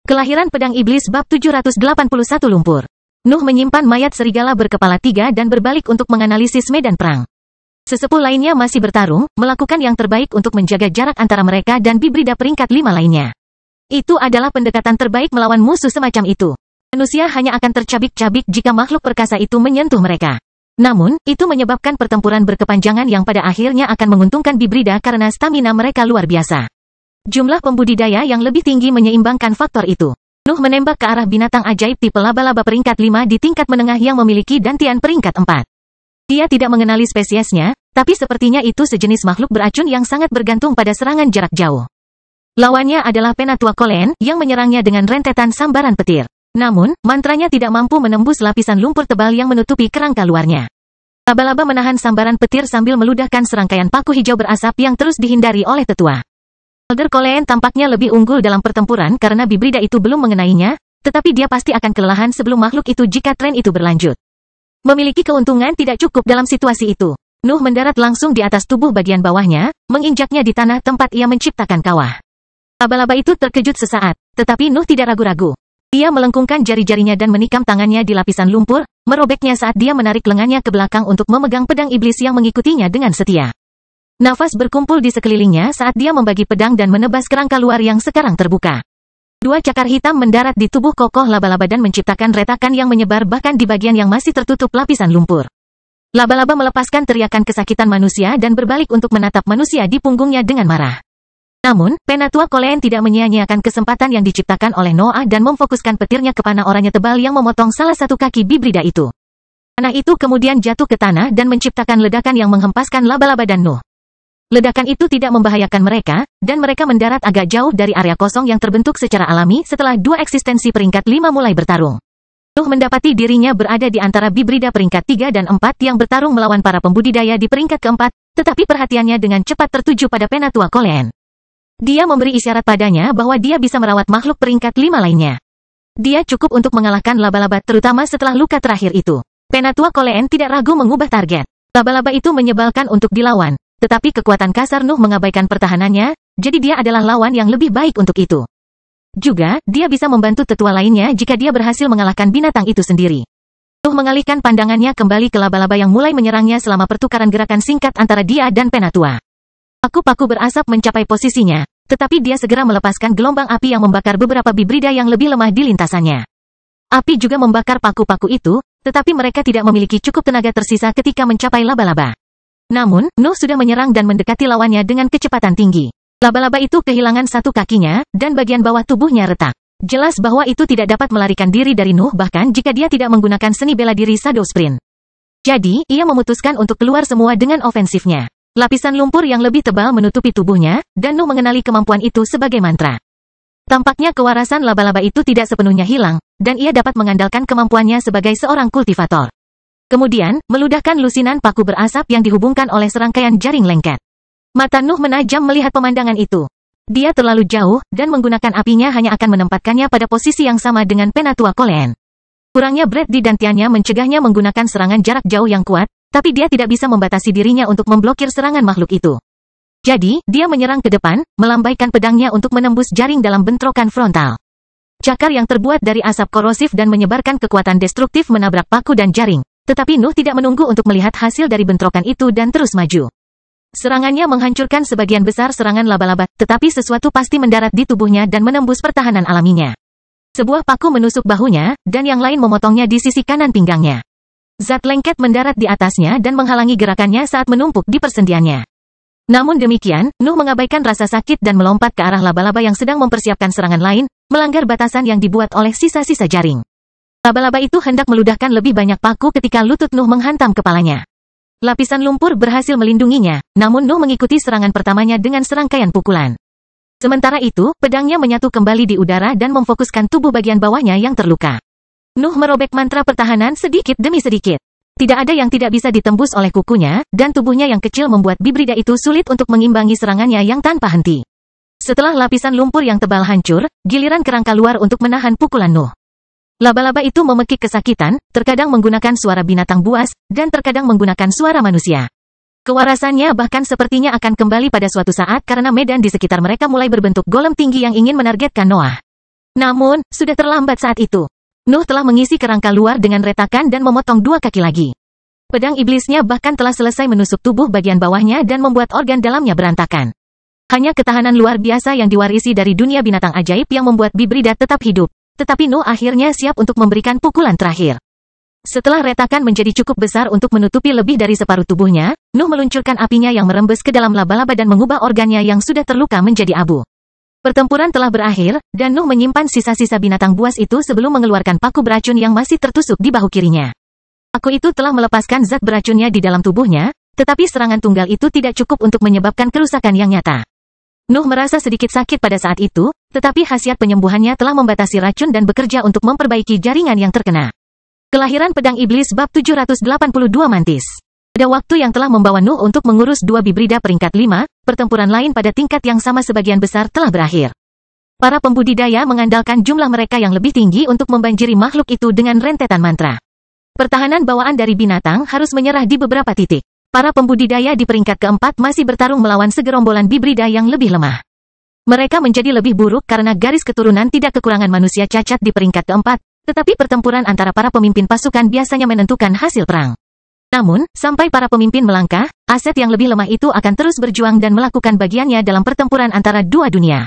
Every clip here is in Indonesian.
Kelahiran Pedang Iblis bab 781 lumpur. Nuh menyimpan mayat serigala berkepala 3 dan berbalik untuk menganalisis medan perang. Sesepuh lainnya masih bertarung, melakukan yang terbaik untuk menjaga jarak antara mereka dan bibrida peringkat 5 lainnya. Itu adalah pendekatan terbaik melawan musuh semacam itu. Manusia hanya akan tercabik-cabik jika makhluk perkasa itu menyentuh mereka. Namun, itu menyebabkan pertempuran berkepanjangan yang pada akhirnya akan menguntungkan bibrida karena stamina mereka luar biasa. Jumlah pembudidaya yang lebih tinggi menyeimbangkan faktor itu. Nuh menembak ke arah binatang ajaib tipe laba-laba peringkat 5 di tingkat menengah yang memiliki dantian peringkat 4. Dia tidak mengenali spesiesnya, tapi sepertinya itu sejenis makhluk beracun yang sangat bergantung pada serangan jarak jauh. Lawannya adalah Penatua Koleen yang menyerangnya dengan rentetan sambaran petir. Namun, mantranya tidak mampu menembus lapisan lumpur tebal yang menutupi kerangka luarnya. Laba-laba menahan sambaran petir sambil meludahkan serangkaian paku hijau berasap yang terus dihindari oleh tetua. Elder Koleen tampaknya lebih unggul dalam pertempuran karena bibrida itu belum mengenainya, tetapi dia pasti akan kelelahan sebelum makhluk itu jika tren itu berlanjut. Memiliki keuntungan tidak cukup dalam situasi itu. Nuh mendarat langsung di atas tubuh bagian bawahnya, menginjaknya di tanah tempat ia menciptakan kawah. Laba-laba itu terkejut sesaat, tetapi Nuh tidak ragu-ragu. Dia melengkungkan jari-jarinya dan menikam tangannya di lapisan lumpur, merobeknya saat dia menarik lengannya ke belakang untuk memegang pedang iblis yang mengikutinya dengan setia. Nafas berkumpul di sekelilingnya saat dia membagi pedang dan menebas kerangka luar yang sekarang terbuka. Dua cakar hitam mendarat di tubuh kokoh laba-laba dan menciptakan retakan yang menyebar bahkan di bagian yang masih tertutup lapisan lumpur. Laba-laba melepaskan teriakan kesakitan manusia dan berbalik untuk menatap manusia di punggungnya dengan marah. Namun, Penatua Koleen tidak menyia-nyiakan kesempatan yang diciptakan oleh Noah dan memfokuskan petirnya ke panah oranye tebal yang memotong salah satu kaki bibrida itu. Panah itu kemudian jatuh ke tanah dan menciptakan ledakan yang menghempaskan laba-laba dan Nuh. Ledakan itu tidak membahayakan mereka, dan mereka mendarat agak jauh dari area kosong yang terbentuk secara alami setelah dua eksistensi peringkat 5 mulai bertarung. Nuh mendapati dirinya berada di antara bibrida peringkat 3 dan 4 yang bertarung melawan para pembudidaya di peringkat keempat, tetapi perhatiannya dengan cepat tertuju pada Penatua Koleen. Dia memberi isyarat padanya bahwa dia bisa merawat makhluk peringkat 5 lainnya. Dia cukup untuk mengalahkan laba-laba terutama setelah luka terakhir itu. Penatua Koleen tidak ragu mengubah target. Laba-laba itu menyebalkan untuk dilawan. Tetapi kekuatan kasar Nuh mengabaikan pertahanannya, jadi dia adalah lawan yang lebih baik untuk itu. Juga, dia bisa membantu tetua lainnya jika dia berhasil mengalahkan binatang itu sendiri. Nuh mengalihkan pandangannya kembali ke laba-laba yang mulai menyerangnya selama pertukaran gerakan singkat antara dia dan Penatua. Paku-paku berasap mencapai posisinya, tetapi dia segera melepaskan gelombang api yang membakar beberapa bibrida yang lebih lemah di lintasannya. Api juga membakar paku-paku itu, tetapi mereka tidak memiliki cukup tenaga tersisa ketika mencapai laba-laba. Namun, Nuh sudah menyerang dan mendekati lawannya dengan kecepatan tinggi. Laba-laba itu kehilangan satu kakinya, dan bagian bawah tubuhnya retak. Jelas bahwa itu tidak dapat melarikan diri dari Nuh bahkan jika dia tidak menggunakan seni bela diri Shadow Sprint. Jadi, ia memutuskan untuk keluar semua dengan ofensifnya. Lapisan lumpur yang lebih tebal menutupi tubuhnya, dan Nuh mengenali kemampuan itu sebagai mantra. Tampaknya kewarasan laba-laba itu tidak sepenuhnya hilang, dan ia dapat mengandalkan kemampuannya sebagai seorang kultivator. Kemudian, meludahkan lusinan paku berasap yang dihubungkan oleh serangkaian jaring lengket. Mata Nuh menajam melihat pemandangan itu. Dia terlalu jauh, dan menggunakan apinya hanya akan menempatkannya pada posisi yang sama dengan Penatua Koleen. Kurangnya breadth di dantiannya mencegahnya menggunakan serangan jarak jauh yang kuat, tapi dia tidak bisa membatasi dirinya untuk memblokir serangan makhluk itu. Jadi, dia menyerang ke depan, melambaikan pedangnya untuk menembus jaring dalam bentrokan frontal. Cakar yang terbuat dari asap korosif dan menyebarkan kekuatan destruktif menabrak paku dan jaring. Tetapi Nuh tidak menunggu untuk melihat hasil dari bentrokan itu dan terus maju. Serangannya menghancurkan sebagian besar serangan laba-laba, tetapi sesuatu pasti mendarat di tubuhnya dan menembus pertahanan alaminya. Sebuah paku menusuk bahunya, dan yang lain memotongnya di sisi kanan pinggangnya. Zat lengket mendarat di atasnya dan menghalangi gerakannya saat menumpuk di persendiannya. Namun demikian, Nuh mengabaikan rasa sakit dan melompat ke arah laba-laba yang sedang mempersiapkan serangan lain, melanggar batasan yang dibuat oleh sisa-sisa jaring. Laba-laba itu hendak meludahkan lebih banyak paku ketika lutut Nuh menghantam kepalanya. Lapisan lumpur berhasil melindunginya, namun Nuh mengikuti serangan pertamanya dengan serangkaian pukulan. Sementara itu, pedangnya menyatu kembali di udara dan memfokuskan tubuh bagian bawahnya yang terluka. Nuh merobek mantra pertahanan sedikit demi sedikit. Tidak ada yang tidak bisa ditembus oleh kukunya, dan tubuhnya yang kecil membuat bibrida itu sulit untuk mengimbangi serangannya yang tanpa henti. Setelah lapisan lumpur yang tebal hancur, giliran kerangka luar untuk menahan pukulan Nuh. Laba-laba itu memekik kesakitan, terkadang menggunakan suara binatang buas, dan terkadang menggunakan suara manusia. Kewarasannya bahkan sepertinya akan kembali pada suatu saat karena medan di sekitar mereka mulai berbentuk golem tinggi yang ingin menargetkan Noah. Namun, sudah terlambat saat itu. Nuh telah mengisi kerangka luar dengan retakan dan memotong 2 kaki lagi. Pedang iblisnya bahkan telah selesai menusuk tubuh bagian bawahnya dan membuat organ dalamnya berantakan. Hanya ketahanan luar biasa yang diwarisi dari dunia binatang ajaib yang membuat Bibrida tetap hidup. Tetapi Nuh akhirnya siap untuk memberikan pukulan terakhir. Setelah retakan menjadi cukup besar untuk menutupi lebih dari separuh tubuhnya, Nuh meluncurkan apinya yang merembes ke dalam laba-laba dan mengubah organnya yang sudah terluka menjadi abu. Pertempuran telah berakhir, dan Nuh menyimpan sisa-sisa binatang buas itu sebelum mengeluarkan paku beracun yang masih tertusuk di bahu kirinya. Paku itu telah melepaskan zat beracunnya di dalam tubuhnya, tetapi serangan tunggal itu tidak cukup untuk menyebabkan kerusakan yang nyata. Nuh merasa sedikit sakit pada saat itu, tetapi khasiat penyembuhannya telah membatasi racun dan bekerja untuk memperbaiki jaringan yang terkena. Kelahiran Pedang Iblis Bab 782 Mantis. Pada waktu yang telah membawa Nuh untuk mengurus 2 Bibrida peringkat 5, pertempuran lain pada tingkat yang sama sebagian besar telah berakhir. Para pembudidaya mengandalkan jumlah mereka yang lebih tinggi untuk membanjiri makhluk itu dengan rentetan mantra. Pertahanan bawaan dari binatang harus menyerah di beberapa titik. Para pembudidaya di peringkat keempat masih bertarung melawan segerombolan Bibrida yang lebih lemah. Mereka menjadi lebih buruk karena garis keturunan tidak kekurangan manusia cacat di peringkat keempat, tetapi pertempuran antara para pemimpin pasukan biasanya menentukan hasil perang. Namun, sampai para pemimpin melangkah, aset yang lebih lemah itu akan terus berjuang dan melakukan bagiannya dalam pertempuran antara dua dunia.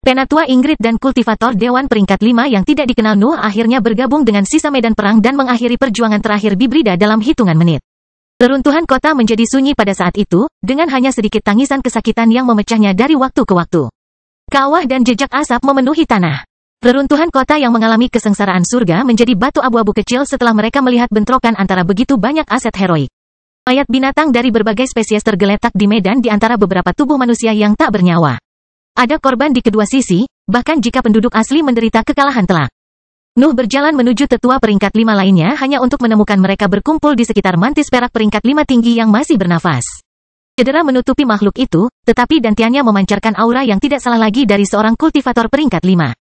Penatua Ingrid dan kultivator Dewan peringkat 5 yang tidak dikenal Nuh akhirnya bergabung dengan sisa medan perang dan mengakhiri perjuangan terakhir Bibrida dalam hitungan menit. Reruntuhan kota menjadi sunyi pada saat itu, dengan hanya sedikit tangisan kesakitan yang memecahnya dari waktu ke waktu. Kawah dan jejak asap memenuhi tanah. Reruntuhan kota yang mengalami kesengsaraan surga menjadi batu abu-abu kecil setelah mereka melihat bentrokan antara begitu banyak aset heroik. Mayat binatang dari berbagai spesies tergeletak di medan di antara beberapa tubuh manusia yang tak bernyawa. Ada korban di kedua sisi, bahkan jika penduduk asli menderita kekalahan telak. Nuh berjalan menuju tetua peringkat 5 lainnya hanya untuk menemukan mereka berkumpul di sekitar mantis perak peringkat 5 tinggi yang masih bernafas. Cedera menutupi makhluk itu, tetapi dantiannya memancarkan aura yang tidak salah lagi dari seorang kultivator peringkat 5.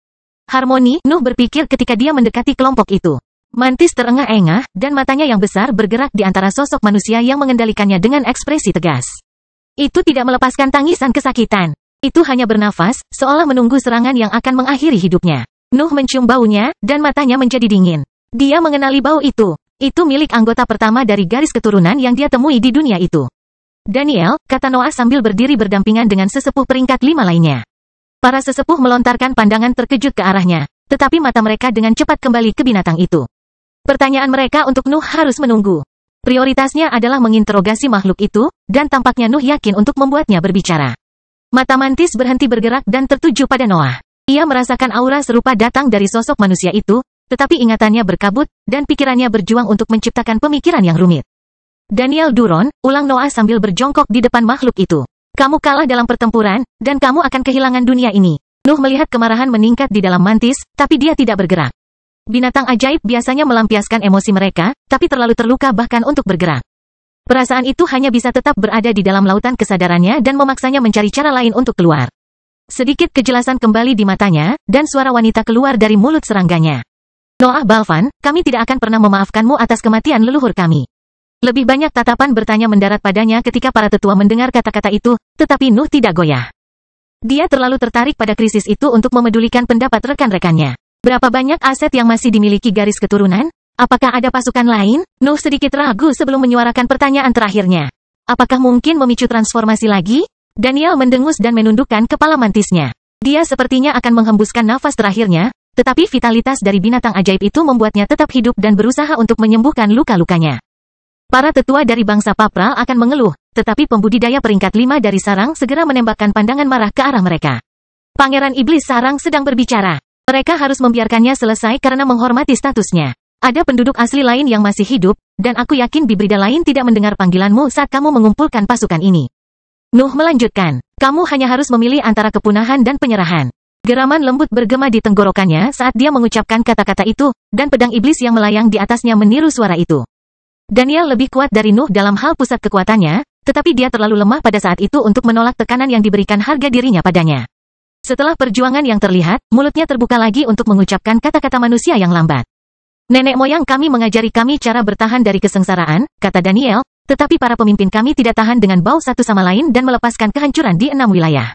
Harmoni, Nuh berpikir ketika dia mendekati kelompok itu. Mantis terengah-engah, dan matanya yang besar bergerak di antara sosok manusia yang mengendalikannya dengan ekspresi tegas. Itu tidak melepaskan tangisan kesakitan. Itu hanya bernafas, seolah menunggu serangan yang akan mengakhiri hidupnya. Nuh mencium baunya, dan matanya menjadi dingin. Dia mengenali bau itu. Itu milik anggota pertama dari garis keturunan yang dia temui di dunia itu. Daniel, kata Noah sambil berdiri berdampingan dengan sesepuh peringkat 5 lainnya. Para sesepuh melontarkan pandangan terkejut ke arahnya, tetapi mata mereka dengan cepat kembali ke binatang itu. Pertanyaan mereka untuk Nuh harus menunggu. Prioritasnya adalah menginterogasi makhluk itu, dan tampaknya Nuh yakin untuk membuatnya berbicara. Mata mantis berhenti bergerak dan tertuju pada Noah. Ia merasakan aura serupa datang dari sosok manusia itu, tetapi ingatannya berkabut, dan pikirannya berjuang untuk menciptakan pemikiran yang rumit. Daniel Duron, ulang Noah sambil berjongkok di depan makhluk itu. Kamu kalah dalam pertempuran, dan kamu akan kehilangan dunia ini. Nuh melihat kemarahan meningkat di dalam mantis, tapi dia tidak bergerak. Binatang ajaib biasanya melampiaskan emosi mereka, tapi terlalu terluka bahkan untuk bergerak. Perasaan itu hanya bisa tetap berada di dalam lautan kesadarannya dan memaksanya mencari cara lain untuk keluar. Sedikit kejelasan kembali di matanya, dan suara wanita keluar dari mulut serangganya. Noah Balvan, kami tidak akan pernah memaafkanmu atas kematian leluhur kami. Lebih banyak tatapan bertanya mendarat padanya ketika para tetua mendengar kata-kata itu, tetapi Nuh tidak goyah. Dia terlalu tertarik pada krisis itu untuk memedulikan pendapat rekan-rekannya. Berapa banyak aset yang masih dimiliki garis keturunan? Apakah ada pasukan lain? Nuh sedikit ragu sebelum menyuarakan pertanyaan terakhirnya. Apakah mungkin memicu transformasi lagi? Daniel mendengus dan menundukkan kepala mantisnya. Dia sepertinya akan menghembuskan nafas terakhirnya, tetapi vitalitas dari binatang ajaib itu membuatnya tetap hidup dan berusaha untuk menyembuhkan luka-lukanya. Para tetua dari bangsa Papral akan mengeluh, tetapi pembudidaya peringkat 5 dari sarang segera menembakkan pandangan marah ke arah mereka. Pangeran Iblis Sarang sedang berbicara. Mereka harus membiarkannya selesai karena menghormati statusnya. Ada penduduk asli lain yang masih hidup, dan aku yakin Bibrida lain tidak mendengar panggilanmu saat kamu mengumpulkan pasukan ini. Nuh melanjutkan, kamu hanya harus memilih antara kepunahan dan penyerahan. Geraman lembut bergema di tenggorokannya saat dia mengucapkan kata-kata itu, dan pedang iblis yang melayang di atasnya meniru suara itu. Daniel lebih kuat dari Nuh dalam hal pusat kekuatannya, tetapi dia terlalu lemah pada saat itu untuk menolak tekanan yang diberikan harga dirinya padanya. Setelah perjuangan yang terlihat, mulutnya terbuka lagi untuk mengucapkan kata-kata manusia yang lambat. Nenek moyang kami mengajari kami cara bertahan dari kesengsaraan, kata Daniel, tetapi para pemimpin kami tidak tahan dengan bau satu sama lain dan melepaskan kehancuran di 6 wilayah.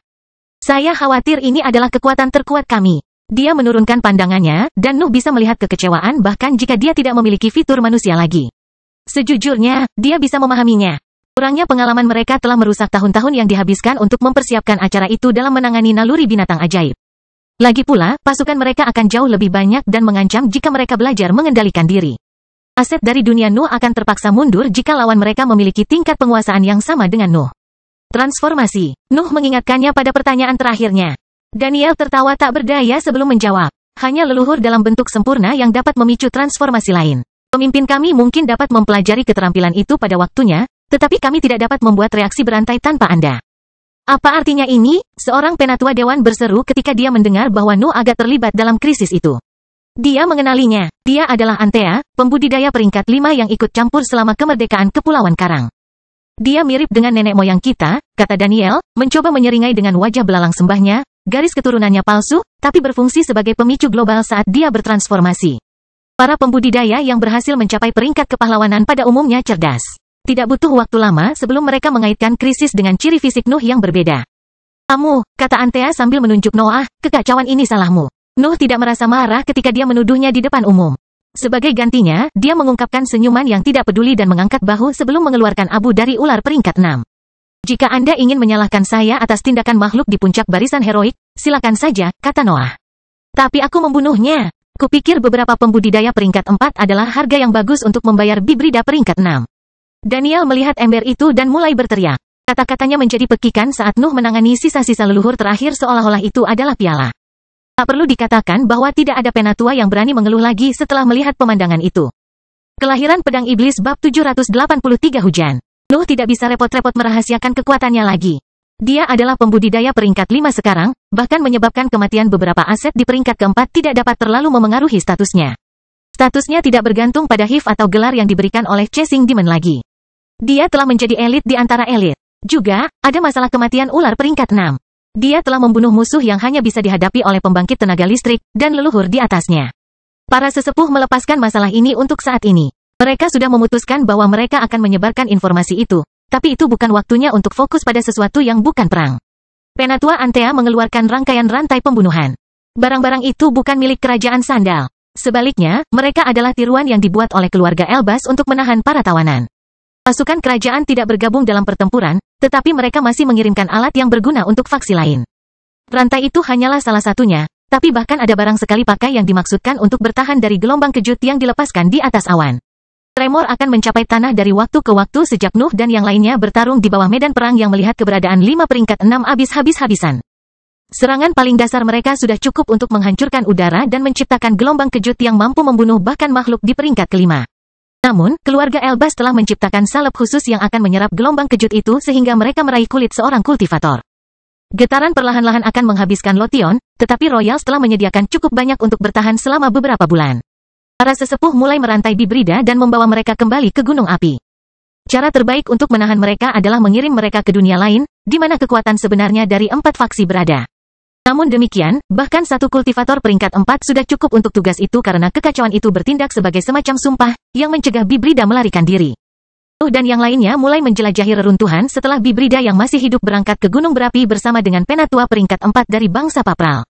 Saya khawatir ini adalah kekuatan terkuat kami. Dia menurunkan pandangannya, dan Nuh bisa melihat kekecewaan bahkan jika dia tidak memiliki fitur manusia lagi. Sejujurnya, dia bisa memahaminya. Kurangnya pengalaman mereka telah merusak tahun-tahun yang dihabiskan untuk mempersiapkan acara itu dalam menangani naluri binatang ajaib. Lagi pula, pasukan mereka akan jauh lebih banyak dan mengancam jika mereka belajar mengendalikan diri. Aset dari dunia Nuh akan terpaksa mundur jika lawan mereka memiliki tingkat penguasaan yang sama dengan Nuh. Transformasi. Nuh mengingatkannya pada pertanyaan terakhirnya. Daniel tertawa tak berdaya sebelum menjawab. Hanya leluhur dalam bentuk sempurna yang dapat memicu transformasi lain. Pemimpin kami mungkin dapat mempelajari keterampilan itu pada waktunya, tetapi kami tidak dapat membuat reaksi berantai tanpa Anda. Apa artinya ini? Seorang penatua dewan berseru ketika dia mendengar bahwa Nuh agak terlibat dalam krisis itu. Dia mengenalinya. Dia adalah Antea, pembudidaya peringkat 5 yang ikut campur selama kemerdekaan Kepulauan Karang. Dia mirip dengan nenek moyang kita, kata Daniel, mencoba menyeringai dengan wajah belalang sembahnya, garis keturunannya palsu, tapi berfungsi sebagai pemicu global saat dia bertransformasi. Para pembudidaya yang berhasil mencapai peringkat kepahlawanan pada umumnya cerdas. Tidak butuh waktu lama sebelum mereka mengaitkan krisis dengan ciri fisik Nuh yang berbeda. Kamu, kata Antea sambil menunjuk Noah, kekacauan ini salahmu. Nuh tidak merasa marah ketika dia menuduhnya di depan umum. Sebagai gantinya, dia mengungkapkan senyuman yang tidak peduli dan mengangkat bahu sebelum mengeluarkan abu dari ular peringkat 6. Jika Anda ingin menyalahkan saya atas tindakan makhluk di puncak barisan heroik, silakan saja, kata Noah. Tapi aku membunuhnya. Kupikir beberapa pembudidaya peringkat 4 adalah harga yang bagus untuk membayar bibrida peringkat 6. Daniel melihat ember itu dan mulai berteriak. Kata-katanya menjadi pekikan saat Nuh menangani sisa-sisa leluhur terakhir seolah-olah itu adalah piala. Tak perlu dikatakan bahwa tidak ada penatua yang berani mengeluh lagi setelah melihat pemandangan itu. Kelahiran Pedang Iblis bab 783 Hujan. Nuh tidak bisa repot-repot merahasiakan kekuatannya lagi. Dia adalah pembudidaya peringkat 5 sekarang, bahkan menyebabkan kematian beberapa aset di peringkat keempat tidak dapat terlalu memengaruhi statusnya. Statusnya tidak bergantung pada HIV atau gelar yang diberikan oleh Chasing Demon lagi. Dia telah menjadi elit di antara elit. Juga, ada masalah kematian ular peringkat 6. Dia telah membunuh musuh yang hanya bisa dihadapi oleh pembangkit tenaga listrik, dan leluhur di atasnya. Para sesepuh melepaskan masalah ini untuk saat ini. Mereka sudah memutuskan bahwa mereka akan menyebarkan informasi itu, tapi itu bukan waktunya untuk fokus pada sesuatu yang bukan perang. Penatua Antea mengeluarkan rangkaian rantai pembunuhan. Barang-barang itu bukan milik kerajaan Sandal. Sebaliknya, mereka adalah tiruan yang dibuat oleh keluarga Elbas untuk menahan para tawanan. Pasukan kerajaan tidak bergabung dalam pertempuran, tetapi mereka masih mengirimkan alat yang berguna untuk faksi lain. Rantai itu hanyalah salah satunya, tapi bahkan ada barang sekali pakai yang dimaksudkan untuk bertahan dari gelombang kejut yang dilepaskan di atas awan. Tremor akan mencapai tanah dari waktu ke waktu sejak Nuh dan yang lainnya bertarung di bawah medan perang yang melihat keberadaan 5 peringkat 6 habis-habisan. Serangan paling dasar mereka sudah cukup untuk menghancurkan udara dan menciptakan gelombang kejut yang mampu membunuh bahkan makhluk di peringkat kelima. Namun, keluarga Elbas telah menciptakan salep khusus yang akan menyerap gelombang kejut itu sehingga mereka meraih kulit seorang kultivator. Getaran perlahan-lahan akan menghabiskan Lotion, tetapi Royals telah menyediakan cukup banyak untuk bertahan selama beberapa bulan. Para sesepuh mulai merantai bibrida dan membawa mereka kembali ke gunung api. Cara terbaik untuk menahan mereka adalah mengirim mereka ke dunia lain, di mana kekuatan sebenarnya dari 4 faksi berada. Namun demikian, bahkan satu kultivator peringkat 4 sudah cukup untuk tugas itu karena kekacauan itu bertindak sebagai semacam sumpah, yang mencegah bibrida melarikan diri. Nuh dan yang lainnya mulai menjelajahi reruntuhan setelah bibrida yang masih hidup berangkat ke gunung berapi bersama dengan penatua peringkat 4 dari bangsa Papral.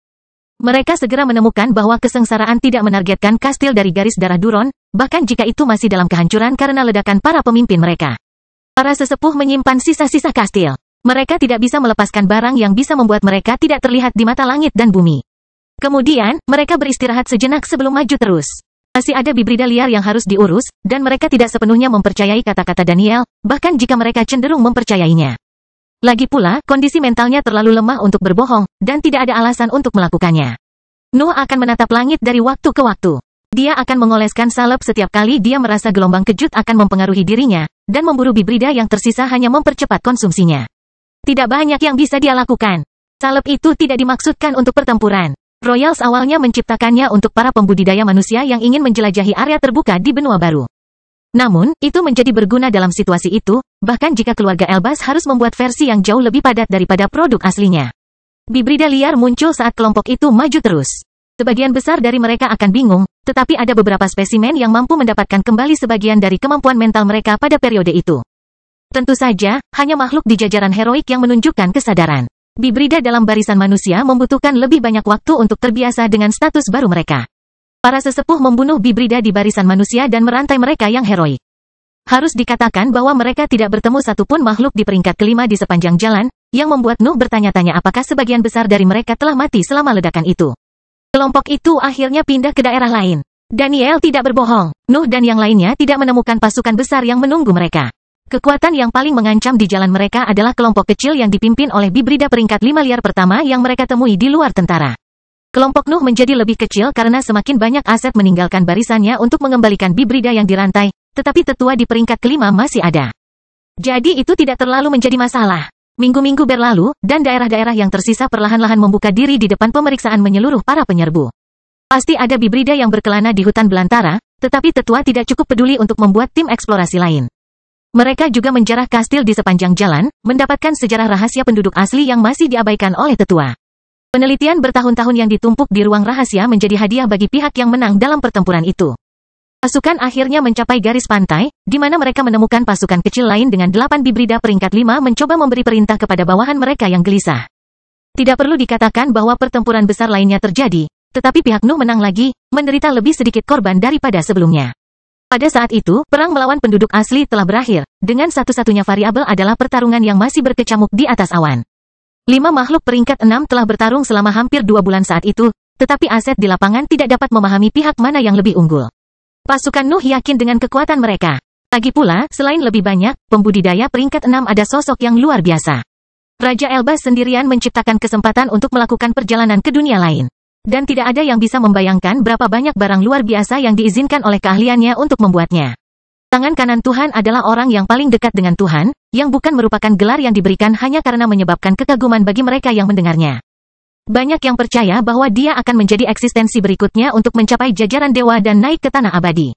Mereka segera menemukan bahwa kesengsaraan tidak menargetkan kastil dari garis darah Duron, bahkan jika itu masih dalam kehancuran karena ledakan para pemimpin mereka. Para sesepuh menyimpan sisa-sisa kastil. Mereka tidak bisa melepaskan barang yang bisa membuat mereka tidak terlihat di mata langit dan bumi. Kemudian, mereka beristirahat sejenak sebelum maju terus. Masih ada bibrida liar yang harus diurus, dan mereka tidak sepenuhnya mempercayai kata-kata Daniel, bahkan jika mereka cenderung mempercayainya. Lagi pula, kondisi mentalnya terlalu lemah untuk berbohong, dan tidak ada alasan untuk melakukannya. Nuh akan menatap langit dari waktu ke waktu. Dia akan mengoleskan salep setiap kali dia merasa gelombang kejut akan mempengaruhi dirinya, dan memburu bibrida yang tersisa hanya mempercepat konsumsinya. Tidak banyak yang bisa dia lakukan. Salep itu tidak dimaksudkan untuk pertempuran. Royals awalnya menciptakannya untuk para pembudidaya manusia yang ingin menjelajahi area terbuka di benua baru. Namun, itu menjadi berguna dalam situasi itu, bahkan jika keluarga Elbas harus membuat versi yang jauh lebih padat daripada produk aslinya. Bibrida liar muncul saat kelompok itu maju terus. Sebagian besar dari mereka akan bingung, tetapi ada beberapa spesimen yang mampu mendapatkan kembali sebagian dari kemampuan mental mereka pada periode itu. Tentu saja, hanya makhluk di jajaran heroik yang menunjukkan kesadaran. Bibrida dalam barisan manusia membutuhkan lebih banyak waktu untuk terbiasa dengan status baru mereka. Para sesepuh membunuh bibrida di barisan manusia dan merantai mereka yang heroik. Harus dikatakan bahwa mereka tidak bertemu satupun makhluk di peringkat kelima di sepanjang jalan, yang membuat Nuh bertanya-tanya apakah sebagian besar dari mereka telah mati selama ledakan itu. Kelompok itu akhirnya pindah ke daerah lain. Daniel tidak berbohong. Nuh dan yang lainnya tidak menemukan pasukan besar yang menunggu mereka. Kekuatan yang paling mengancam di jalan mereka adalah kelompok kecil yang dipimpin oleh bibrida peringkat 5 liar pertama yang mereka temui di luar tentara. Kelompok Nuh menjadi lebih kecil karena semakin banyak aset meninggalkan barisannya untuk mengembalikan bibrida yang dirantai, tetapi tetua di peringkat kelima masih ada. Jadi itu tidak terlalu menjadi masalah. Minggu-minggu berlalu, dan daerah-daerah yang tersisa perlahan-lahan membuka diri di depan pemeriksaan menyeluruh para penyerbu. Pasti ada bibrida yang berkelana di hutan belantara, tetapi tetua tidak cukup peduli untuk membuat tim eksplorasi lain. Mereka juga menjarah kastil di sepanjang jalan, mendapatkan sejarah rahasia penduduk asli yang masih diabaikan oleh tetua. Penelitian bertahun-tahun yang ditumpuk di ruang rahasia menjadi hadiah bagi pihak yang menang dalam pertempuran itu. Pasukan akhirnya mencapai garis pantai, di mana mereka menemukan pasukan kecil lain dengan 8 bibrida peringkat 5 mencoba memberi perintah kepada bawahan mereka yang gelisah. Tidak perlu dikatakan bahwa pertempuran besar lainnya terjadi, tetapi pihak Nuh menang lagi, menderita lebih sedikit korban daripada sebelumnya. Pada saat itu, perang melawan penduduk asli telah berakhir, dengan satu-satunya variabel adalah pertarungan yang masih berkecamuk di atas awan. 5 makhluk peringkat 6 telah bertarung selama hampir 2 bulan saat itu, tetapi aset di lapangan tidak dapat memahami pihak mana yang lebih unggul. Pasukan Nuh yakin dengan kekuatan mereka. Lagi pula, selain lebih banyak, pembudidaya peringkat 6 ada sosok yang luar biasa. Raja Elbas sendirian menciptakan kesempatan untuk melakukan perjalanan ke dunia lain. Dan tidak ada yang bisa membayangkan berapa banyak barang luar biasa yang diizinkan oleh keahliannya untuk membuatnya. Tangan kanan Tuhan adalah orang yang paling dekat dengan Tuhan, yang bukan merupakan gelar yang diberikan hanya karena menyebabkan kekaguman bagi mereka yang mendengarnya. Banyak yang percaya bahwa dia akan menjadi eksistensi berikutnya untuk mencapai jajaran dewa dan naik ke tanah abadi.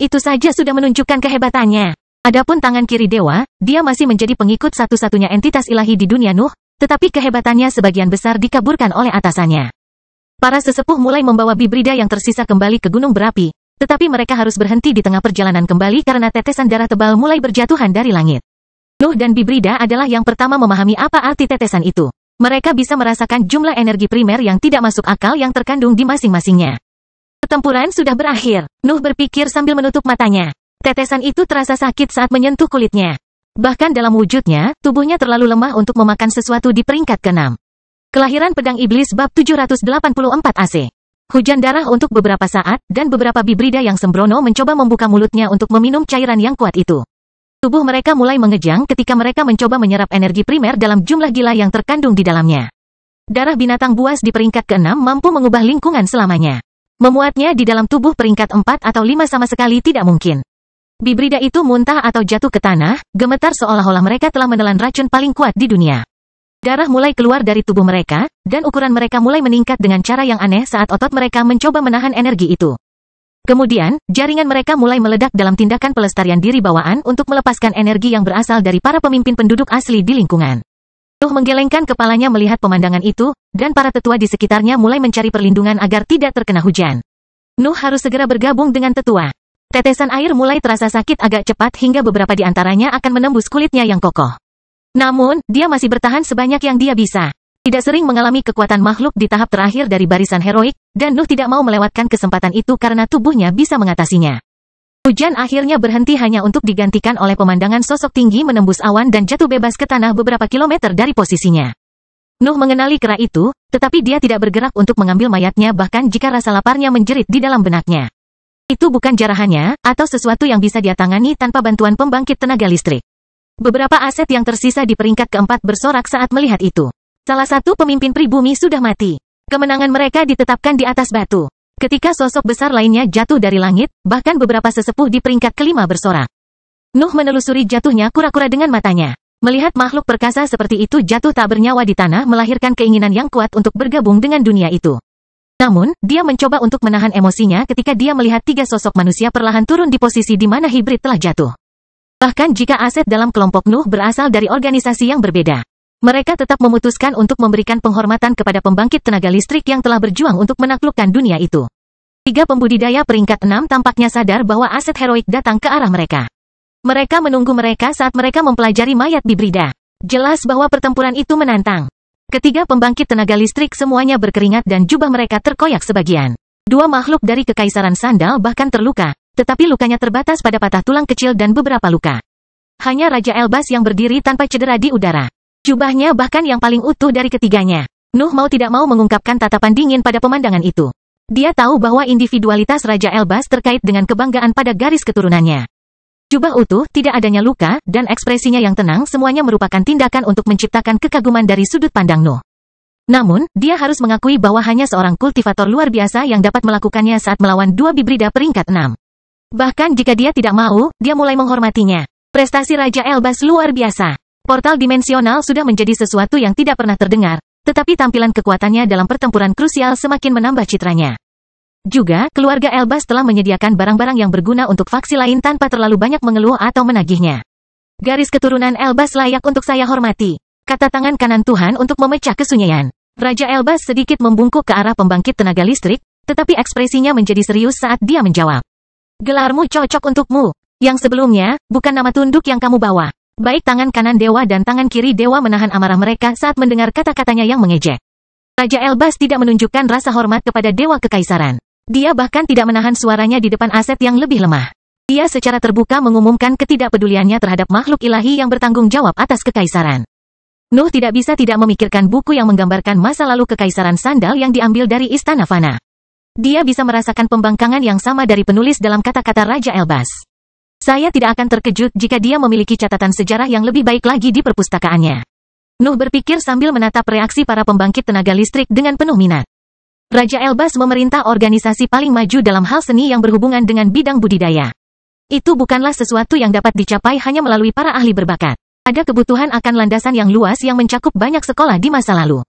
Itu saja sudah menunjukkan kehebatannya. Adapun tangan kiri dewa, dia masih menjadi pengikut satu-satunya entitas ilahi di dunia Nuh, tetapi kehebatannya sebagian besar dikaburkan oleh atasannya. Para sesepuh mulai membawa bibrida yang tersisa kembali ke gunung berapi, tetapi mereka harus berhenti di tengah perjalanan kembali karena tetesan darah tebal mulai berjatuhan dari langit. Nuh dan bibrida adalah yang pertama memahami apa arti tetesan itu. Mereka bisa merasakan jumlah energi primer yang tidak masuk akal yang terkandung di masing-masingnya. Pertempuran sudah berakhir, Nuh berpikir sambil menutup matanya. Tetesan itu terasa sakit saat menyentuh kulitnya. Bahkan dalam wujudnya, tubuhnya terlalu lemah untuk memakan sesuatu di peringkat ke-6. Kelahiran Pedang Iblis bab 784 AC. Hujan darah untuk beberapa saat, dan beberapa bibrida yang sembrono mencoba membuka mulutnya untuk meminum cairan yang kuat itu. Tubuh mereka mulai mengejang ketika mereka mencoba menyerap energi primer dalam jumlah gila yang terkandung di dalamnya. Darah binatang buas di peringkat ke-6 mampu mengubah lingkungan selamanya. Memuatnya di dalam tubuh peringkat 4 atau 5 sama sekali tidak mungkin. Bibrida itu muntah atau jatuh ke tanah, gemetar seolah-olah mereka telah menelan racun paling kuat di dunia. Darah mulai keluar dari tubuh mereka, dan ukuran mereka mulai meningkat dengan cara yang aneh saat otot mereka mencoba menahan energi itu. Kemudian, jaringan mereka mulai meledak dalam tindakan pelestarian diri bawaan untuk melepaskan energi yang berasal dari para pemimpin penduduk asli di lingkungan. Nuh menggelengkan kepalanya melihat pemandangan itu, dan para tetua di sekitarnya mulai mencari perlindungan agar tidak terkena hujan. Nuh harus segera bergabung dengan tetua. Tetesan air mulai terasa sakit agak cepat hingga beberapa di antaranya akan menembus kulitnya yang kokoh. Namun, dia masih bertahan sebanyak yang dia bisa. Tidak sering mengalami kekuatan makhluk di tahap terakhir dari barisan heroik, dan Nuh tidak mau melewatkan kesempatan itu karena tubuhnya bisa mengatasinya. Hujan akhirnya berhenti hanya untuk digantikan oleh pemandangan sosok tinggi menembus awan dan jatuh bebas ke tanah beberapa kilometer dari posisinya. Nuh mengenali kera itu, tetapi dia tidak bergerak untuk mengambil mayatnya bahkan jika rasa laparnya menjerit di dalam benaknya. Itu bukan jarahannya, atau sesuatu yang bisa dia tangani tanpa bantuan pembangkit tenaga listrik. Beberapa aset yang tersisa di peringkat keempat bersorak saat melihat itu. Salah satu pemimpin pribumi sudah mati. Kemenangan mereka ditetapkan di atas batu. Ketika sosok besar lainnya jatuh dari langit, bahkan beberapa sesepuh di peringkat kelima bersorak. Nuh menelusuri jatuhnya kura-kura dengan matanya. Melihat makhluk perkasa seperti itu jatuh tak bernyawa di tanah melahirkan keinginan yang kuat untuk bergabung dengan dunia itu. Namun, dia mencoba untuk menahan emosinya ketika dia melihat 3 sosok manusia perlahan turun di posisi di mana hibrid telah jatuh. Bahkan jika aset dalam kelompok Nuh berasal dari organisasi yang berbeda, mereka tetap memutuskan untuk memberikan penghormatan kepada pembangkit tenaga listrik yang telah berjuang untuk menaklukkan dunia itu. 3 pembudidaya peringkat 6 tampaknya sadar bahwa aset heroik datang ke arah mereka. Mereka menunggu mereka saat mereka mempelajari mayat bibrida. Jelas bahwa pertempuran itu menantang. Ketiga pembangkit tenaga listrik semuanya berkeringat dan jubah mereka terkoyak sebagian. Dua makhluk dari Kekaisaran Sandal bahkan terluka, tetapi lukanya terbatas pada patah tulang kecil dan beberapa luka. Hanya Raja Elbas yang berdiri tanpa cedera di udara. Jubahnya bahkan yang paling utuh dari ketiganya. Nuh mau tidak mau mengungkapkan tatapan dingin pada pemandangan itu. Dia tahu bahwa individualitas Raja Elbas terkait dengan kebanggaan pada garis keturunannya. Jubah utuh, tidak adanya luka, dan ekspresinya yang tenang semuanya merupakan tindakan untuk menciptakan kekaguman dari sudut pandang Nuh. Namun, dia harus mengakui bahwa hanya seorang kultivator luar biasa yang dapat melakukannya saat melawan dua bibrida peringkat 6. Bahkan jika dia tidak mau, dia mulai menghormatinya. Prestasi Raja Elbas luar biasa. Portal dimensional sudah menjadi sesuatu yang tidak pernah terdengar, tetapi tampilan kekuatannya dalam pertempuran krusial semakin menambah citranya. Juga, keluarga Elbas telah menyediakan barang-barang yang berguna untuk faksi lain tanpa terlalu banyak mengeluh atau menagihnya. Garis keturunan Elbas layak untuk saya hormati, kata tangan kanan Tuhan untuk memecah kesunyian. Raja Elbas sedikit membungkuk ke arah pembangkit tenaga listrik, tetapi ekspresinya menjadi serius saat dia menjawab. Gelarmu cocok untukmu. Yang sebelumnya, bukan nama tunduk yang kamu bawa. Baik tangan kanan dewa dan tangan kiri dewa menahan amarah mereka saat mendengar kata-katanya yang mengejek. Raja Elbas tidak menunjukkan rasa hormat kepada dewa kekaisaran. Dia bahkan tidak menahan suaranya di depan aset yang lebih lemah. Dia secara terbuka mengumumkan ketidakpeduliannya terhadap makhluk ilahi yang bertanggung jawab atas kekaisaran. Nuh tidak bisa tidak memikirkan buku yang menggambarkan masa lalu Kekaisaran Sandal yang diambil dari Istana Fana. Dia bisa merasakan pembangkangan yang sama dari penulis dalam kata-kata Raja Elbas. Saya tidak akan terkejut jika dia memiliki catatan sejarah yang lebih baik lagi di perpustakaannya. Nuh berpikir sambil menatap reaksi para pembangkit tenaga listrik dengan penuh minat. Raja Elbas memerintah organisasi paling maju dalam hal seni yang berhubungan dengan bidang budidaya. Itu bukanlah sesuatu yang dapat dicapai hanya melalui para ahli berbakat. Ada kebutuhan akan landasan yang luas yang mencakup banyak sekolah di masa lalu.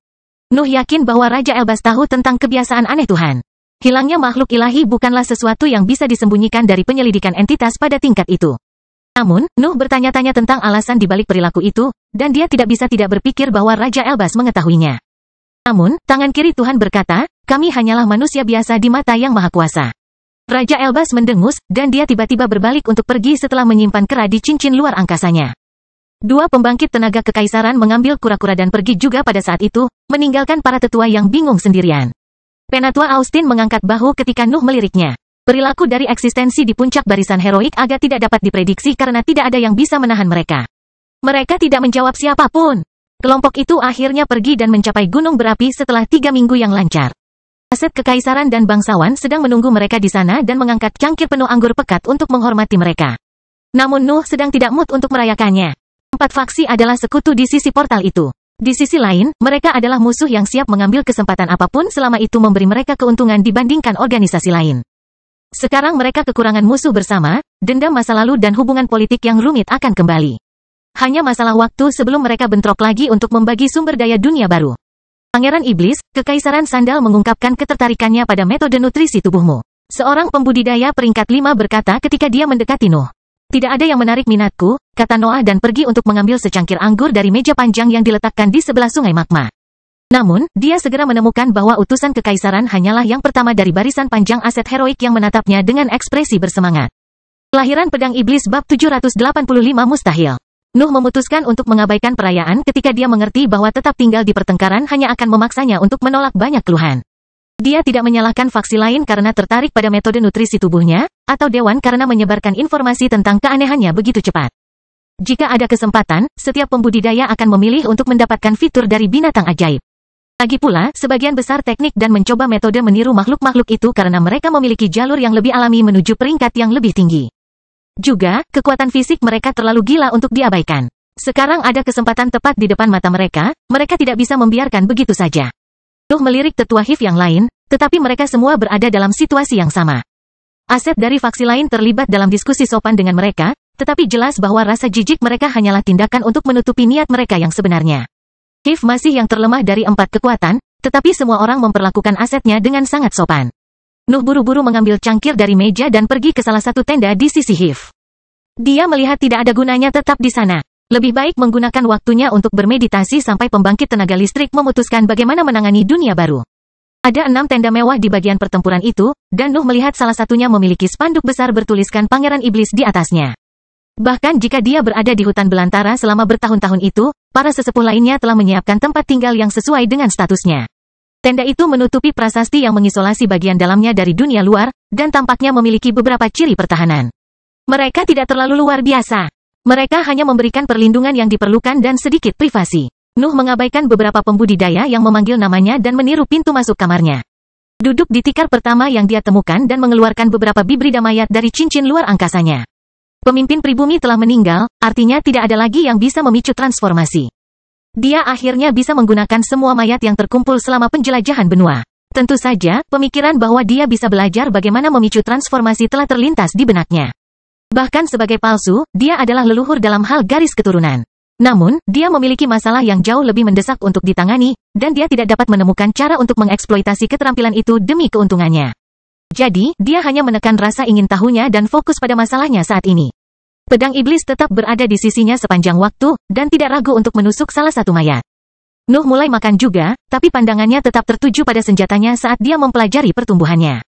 Nuh yakin bahwa Raja Elbas tahu tentang kebiasaan aneh Tuhan. Hilangnya makhluk ilahi bukanlah sesuatu yang bisa disembunyikan dari penyelidikan entitas pada tingkat itu. Namun, Nuh bertanya-tanya tentang alasan dibalik perilaku itu, dan dia tidak bisa tidak berpikir bahwa Raja Elbas mengetahuinya. Namun, tangan kiri Tuhan berkata, kami hanyalah manusia biasa di mata Yang Maha Kuasa. Raja Elbas mendengus, dan dia tiba-tiba berbalik untuk pergi setelah menyimpan kera di cincin luar angkasanya. Dua pembangkit tenaga kekaisaran mengambil kura-kura dan pergi juga pada saat itu, meninggalkan para tetua yang bingung sendirian. Penatua Austin mengangkat bahu ketika Nuh meliriknya. Perilaku dari eksistensi di puncak barisan heroik agak tidak dapat diprediksi karena tidak ada yang bisa menahan mereka. Mereka tidak menjawab siapapun. Kelompok itu akhirnya pergi dan mencapai gunung berapi setelah 3 minggu yang lancar. Aset kekaisaran dan bangsawan sedang menunggu mereka di sana dan mengangkat cangkir penuh anggur pekat untuk menghormati mereka. Namun Nuh sedang tidak mood untuk merayakannya. 4 faksi adalah sekutu di sisi portal itu. Di sisi lain, mereka adalah musuh yang siap mengambil kesempatan apapun selama itu memberi mereka keuntungan dibandingkan organisasi lain. Sekarang mereka kekurangan musuh bersama, dendam masa lalu dan hubungan politik yang rumit akan kembali. Hanya masalah waktu sebelum mereka bentrok lagi untuk membagi sumber daya dunia baru. Pangeran Iblis, Kekaisaran Sandal mengungkapkan ketertarikannya pada metode nutrisi tubuhmu. Seorang pembudidaya peringkat 5 berkata ketika dia mendekati Nuh. Tidak ada yang menarik minatku, kata Noah dan pergi untuk mengambil secangkir anggur dari meja panjang yang diletakkan di sebelah sungai magma. Namun, dia segera menemukan bahwa utusan kekaisaran hanyalah yang pertama dari barisan panjang aset heroik yang menatapnya dengan ekspresi bersemangat. Kelahiran Pedang Iblis bab 785 mustahil. Nuh memutuskan untuk mengabaikan perayaan ketika dia mengerti bahwa tetap tinggal di pertengkaran hanya akan memaksanya untuk menolak banyak keluhan. Dia tidak menyalahkan faksi lain karena tertarik pada metode nutrisi tubuhnya, atau dewan karena menyebarkan informasi tentang keanehannya begitu cepat. Jika ada kesempatan, setiap pembudidaya akan memilih untuk mendapatkan fitur dari binatang ajaib. Lagi pula, sebagian besar teknik dan mencoba metode meniru makhluk-makhluk itu karena mereka memiliki jalur yang lebih alami menuju peringkat yang lebih tinggi. Juga, kekuatan fisik mereka terlalu gila untuk diabaikan. Sekarang ada kesempatan tepat di depan mata mereka, mereka tidak bisa membiarkan begitu saja. Nuh melirik tetua Hiv yang lain, tetapi mereka semua berada dalam situasi yang sama. Aset dari faksi lain terlibat dalam diskusi sopan dengan mereka, tetapi jelas bahwa rasa jijik mereka hanyalah tindakan untuk menutupi niat mereka yang sebenarnya. Hiv masih yang terlemah dari 4 kekuatan, tetapi semua orang memperlakukan asetnya dengan sangat sopan. Nuh buru-buru mengambil cangkir dari meja dan pergi ke salah satu tenda di sisi Hiv. Dia melihat tidak ada gunanya tetap di sana. Lebih baik menggunakan waktunya untuk bermeditasi sampai pembangkit tenaga listrik memutuskan bagaimana menangani dunia baru. Ada 6 tenda mewah di bagian pertempuran itu, dan Nuh melihat salah satunya memiliki spanduk besar bertuliskan Pangeran Iblis di atasnya. Bahkan jika dia berada di hutan belantara selama bertahun-tahun itu, para sesepuh lainnya telah menyiapkan tempat tinggal yang sesuai dengan statusnya. Tenda itu menutupi prasasti yang mengisolasi bagian dalamnya dari dunia luar, dan tampaknya memiliki beberapa ciri pertahanan. Mereka tidak terlalu luar biasa. Mereka hanya memberikan perlindungan yang diperlukan dan sedikit privasi. Nuh mengabaikan beberapa pembudidaya yang memanggil namanya dan meniru pintu masuk kamarnya. Duduk di tikar pertama yang dia temukan dan mengeluarkan beberapa bibrida mayat dari cincin luar angkasanya. Pemimpin pribumi telah meninggal, artinya tidak ada lagi yang bisa memicu transformasi. Dia akhirnya bisa menggunakan semua mayat yang terkumpul selama penjelajahan benua. Tentu saja, pemikiran bahwa dia bisa belajar bagaimana memicu transformasi telah terlintas di benaknya. Bahkan sebagai palsu, dia adalah leluhur dalam hal garis keturunan. Namun, dia memiliki masalah yang jauh lebih mendesak untuk ditangani, dan dia tidak dapat menemukan cara untuk mengeksploitasi keterampilan itu demi keuntungannya. Jadi, dia hanya menekan rasa ingin tahunya dan fokus pada masalahnya saat ini. Pedang iblis tetap berada di sisinya sepanjang waktu, dan tidak ragu untuk menusuk salah satu mayat. Nuh mulai makan juga, tapi pandangannya tetap tertuju pada senjatanya saat dia mempelajari pertumbuhannya.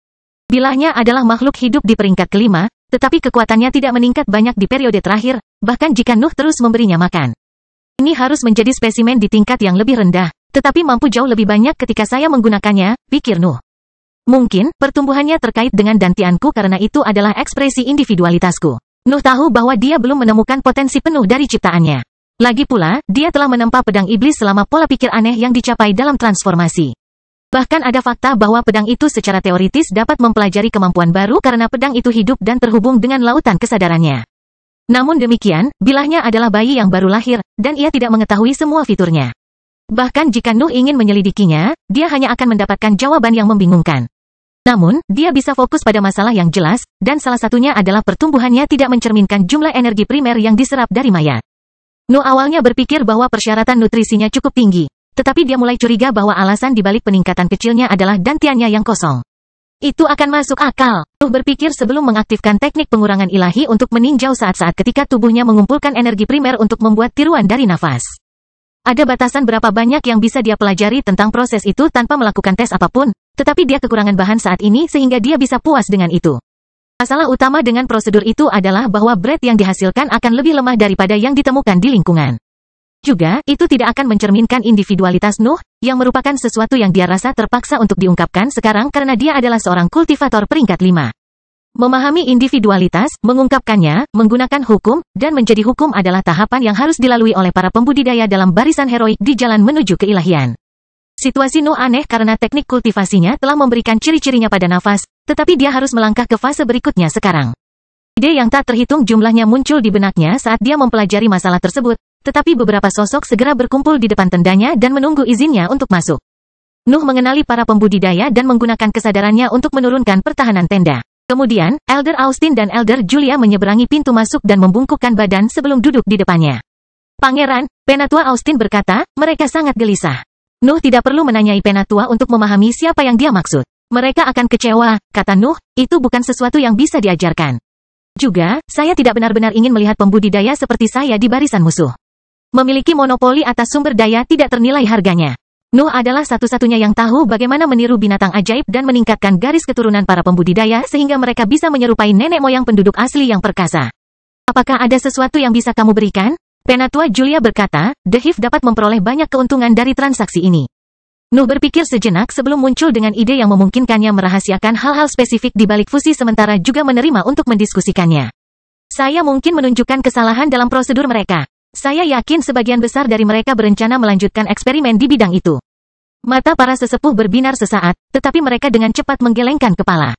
Bilahnya adalah makhluk hidup di peringkat kelima, tetapi kekuatannya tidak meningkat banyak di periode terakhir, bahkan jika Nuh terus memberinya makan. Ini harus menjadi spesimen di tingkat yang lebih rendah, tetapi mampu jauh lebih banyak ketika saya menggunakannya, pikir Nuh. Mungkin, pertumbuhannya terkait dengan dantianku karena itu adalah ekspresi individualitasku. Nuh tahu bahwa dia belum menemukan potensi penuh dari ciptaannya. Lagi pula, dia telah menempa pedang iblis selama pola pikir aneh yang dicapai dalam transformasi. Bahkan ada fakta bahwa pedang itu secara teoritis dapat mempelajari kemampuan baru karena pedang itu hidup dan terhubung dengan lautan kesadarannya. Namun demikian, bilahnya adalah bayi yang baru lahir, dan ia tidak mengetahui semua fiturnya. Bahkan jika Nuh ingin menyelidikinya, dia hanya akan mendapatkan jawaban yang membingungkan. Namun, dia bisa fokus pada masalah yang jelas, dan salah satunya adalah pertumbuhannya tidak mencerminkan jumlah energi primer yang diserap dari mayat. Nuh awalnya berpikir bahwa persyaratan nutrisinya cukup tinggi. Tetapi dia mulai curiga bahwa alasan dibalik peningkatan kecilnya adalah dantiannya yang kosong. Itu akan masuk akal. Nuh berpikir sebelum mengaktifkan teknik pengurangan ilahi untuk meninjau saat-saat ketika tubuhnya mengumpulkan energi primer untuk membuat tiruan dari nafas. Ada batasan berapa banyak yang bisa dia pelajari tentang proses itu tanpa melakukan tes apapun, tetapi dia kekurangan bahan saat ini sehingga dia bisa puas dengan itu. Masalah utama dengan prosedur itu adalah bahwa bread yang dihasilkan akan lebih lemah daripada yang ditemukan di lingkungan. Juga, itu tidak akan mencerminkan individualitas Nuh, yang merupakan sesuatu yang dia rasa terpaksa untuk diungkapkan sekarang karena dia adalah seorang kultivator peringkat 5. Memahami individualitas, mengungkapkannya, menggunakan hukum, dan menjadi hukum adalah tahapan yang harus dilalui oleh para pembudidaya dalam barisan heroik di jalan menuju keilahian. Situasi Nuh aneh karena teknik kultivasinya telah memberikan ciri-cirinya pada nafas, tetapi dia harus melangkah ke fase berikutnya sekarang. Ide yang tak terhitung jumlahnya muncul di benaknya saat dia mempelajari masalah tersebut, tetapi beberapa sosok segera berkumpul di depan tendanya dan menunggu izinnya untuk masuk. Nuh mengenali para pembudidaya dan menggunakan kesadarannya untuk menurunkan pertahanan tenda. Kemudian, Elder Austin dan Elder Julia menyeberangi pintu masuk dan membungkukkan badan sebelum duduk di depannya. Pangeran, Penatua Austin berkata, mereka sangat gelisah. Nuh tidak perlu menanyai Penatua untuk memahami siapa yang dia maksud. Mereka akan kecewa, kata Nuh, itu bukan sesuatu yang bisa diajarkan. Juga, saya tidak benar-benar ingin melihat pembudidaya seperti saya di barisan musuh. Memiliki monopoli atas sumber daya tidak ternilai harganya. Nuh adalah satu-satunya yang tahu bagaimana meniru binatang ajaib dan meningkatkan garis keturunan para pembudidaya sehingga mereka bisa menyerupai nenek moyang penduduk asli yang perkasa. Apakah ada sesuatu yang bisa kamu berikan? Penatua Julia berkata, The Hive dapat memperoleh banyak keuntungan dari transaksi ini. Nuh berpikir sejenak sebelum muncul dengan ide yang memungkinkannya merahasiakan hal-hal spesifik di balik fusi sementara juga menerima untuk mendiskusikannya. Saya mungkin menunjukkan kesalahan dalam prosedur mereka. Saya yakin sebagian besar dari mereka berencana melanjutkan eksperimen di bidang itu. Mata para sesepuh berbinar sesaat, tetapi mereka dengan cepat menggelengkan kepala.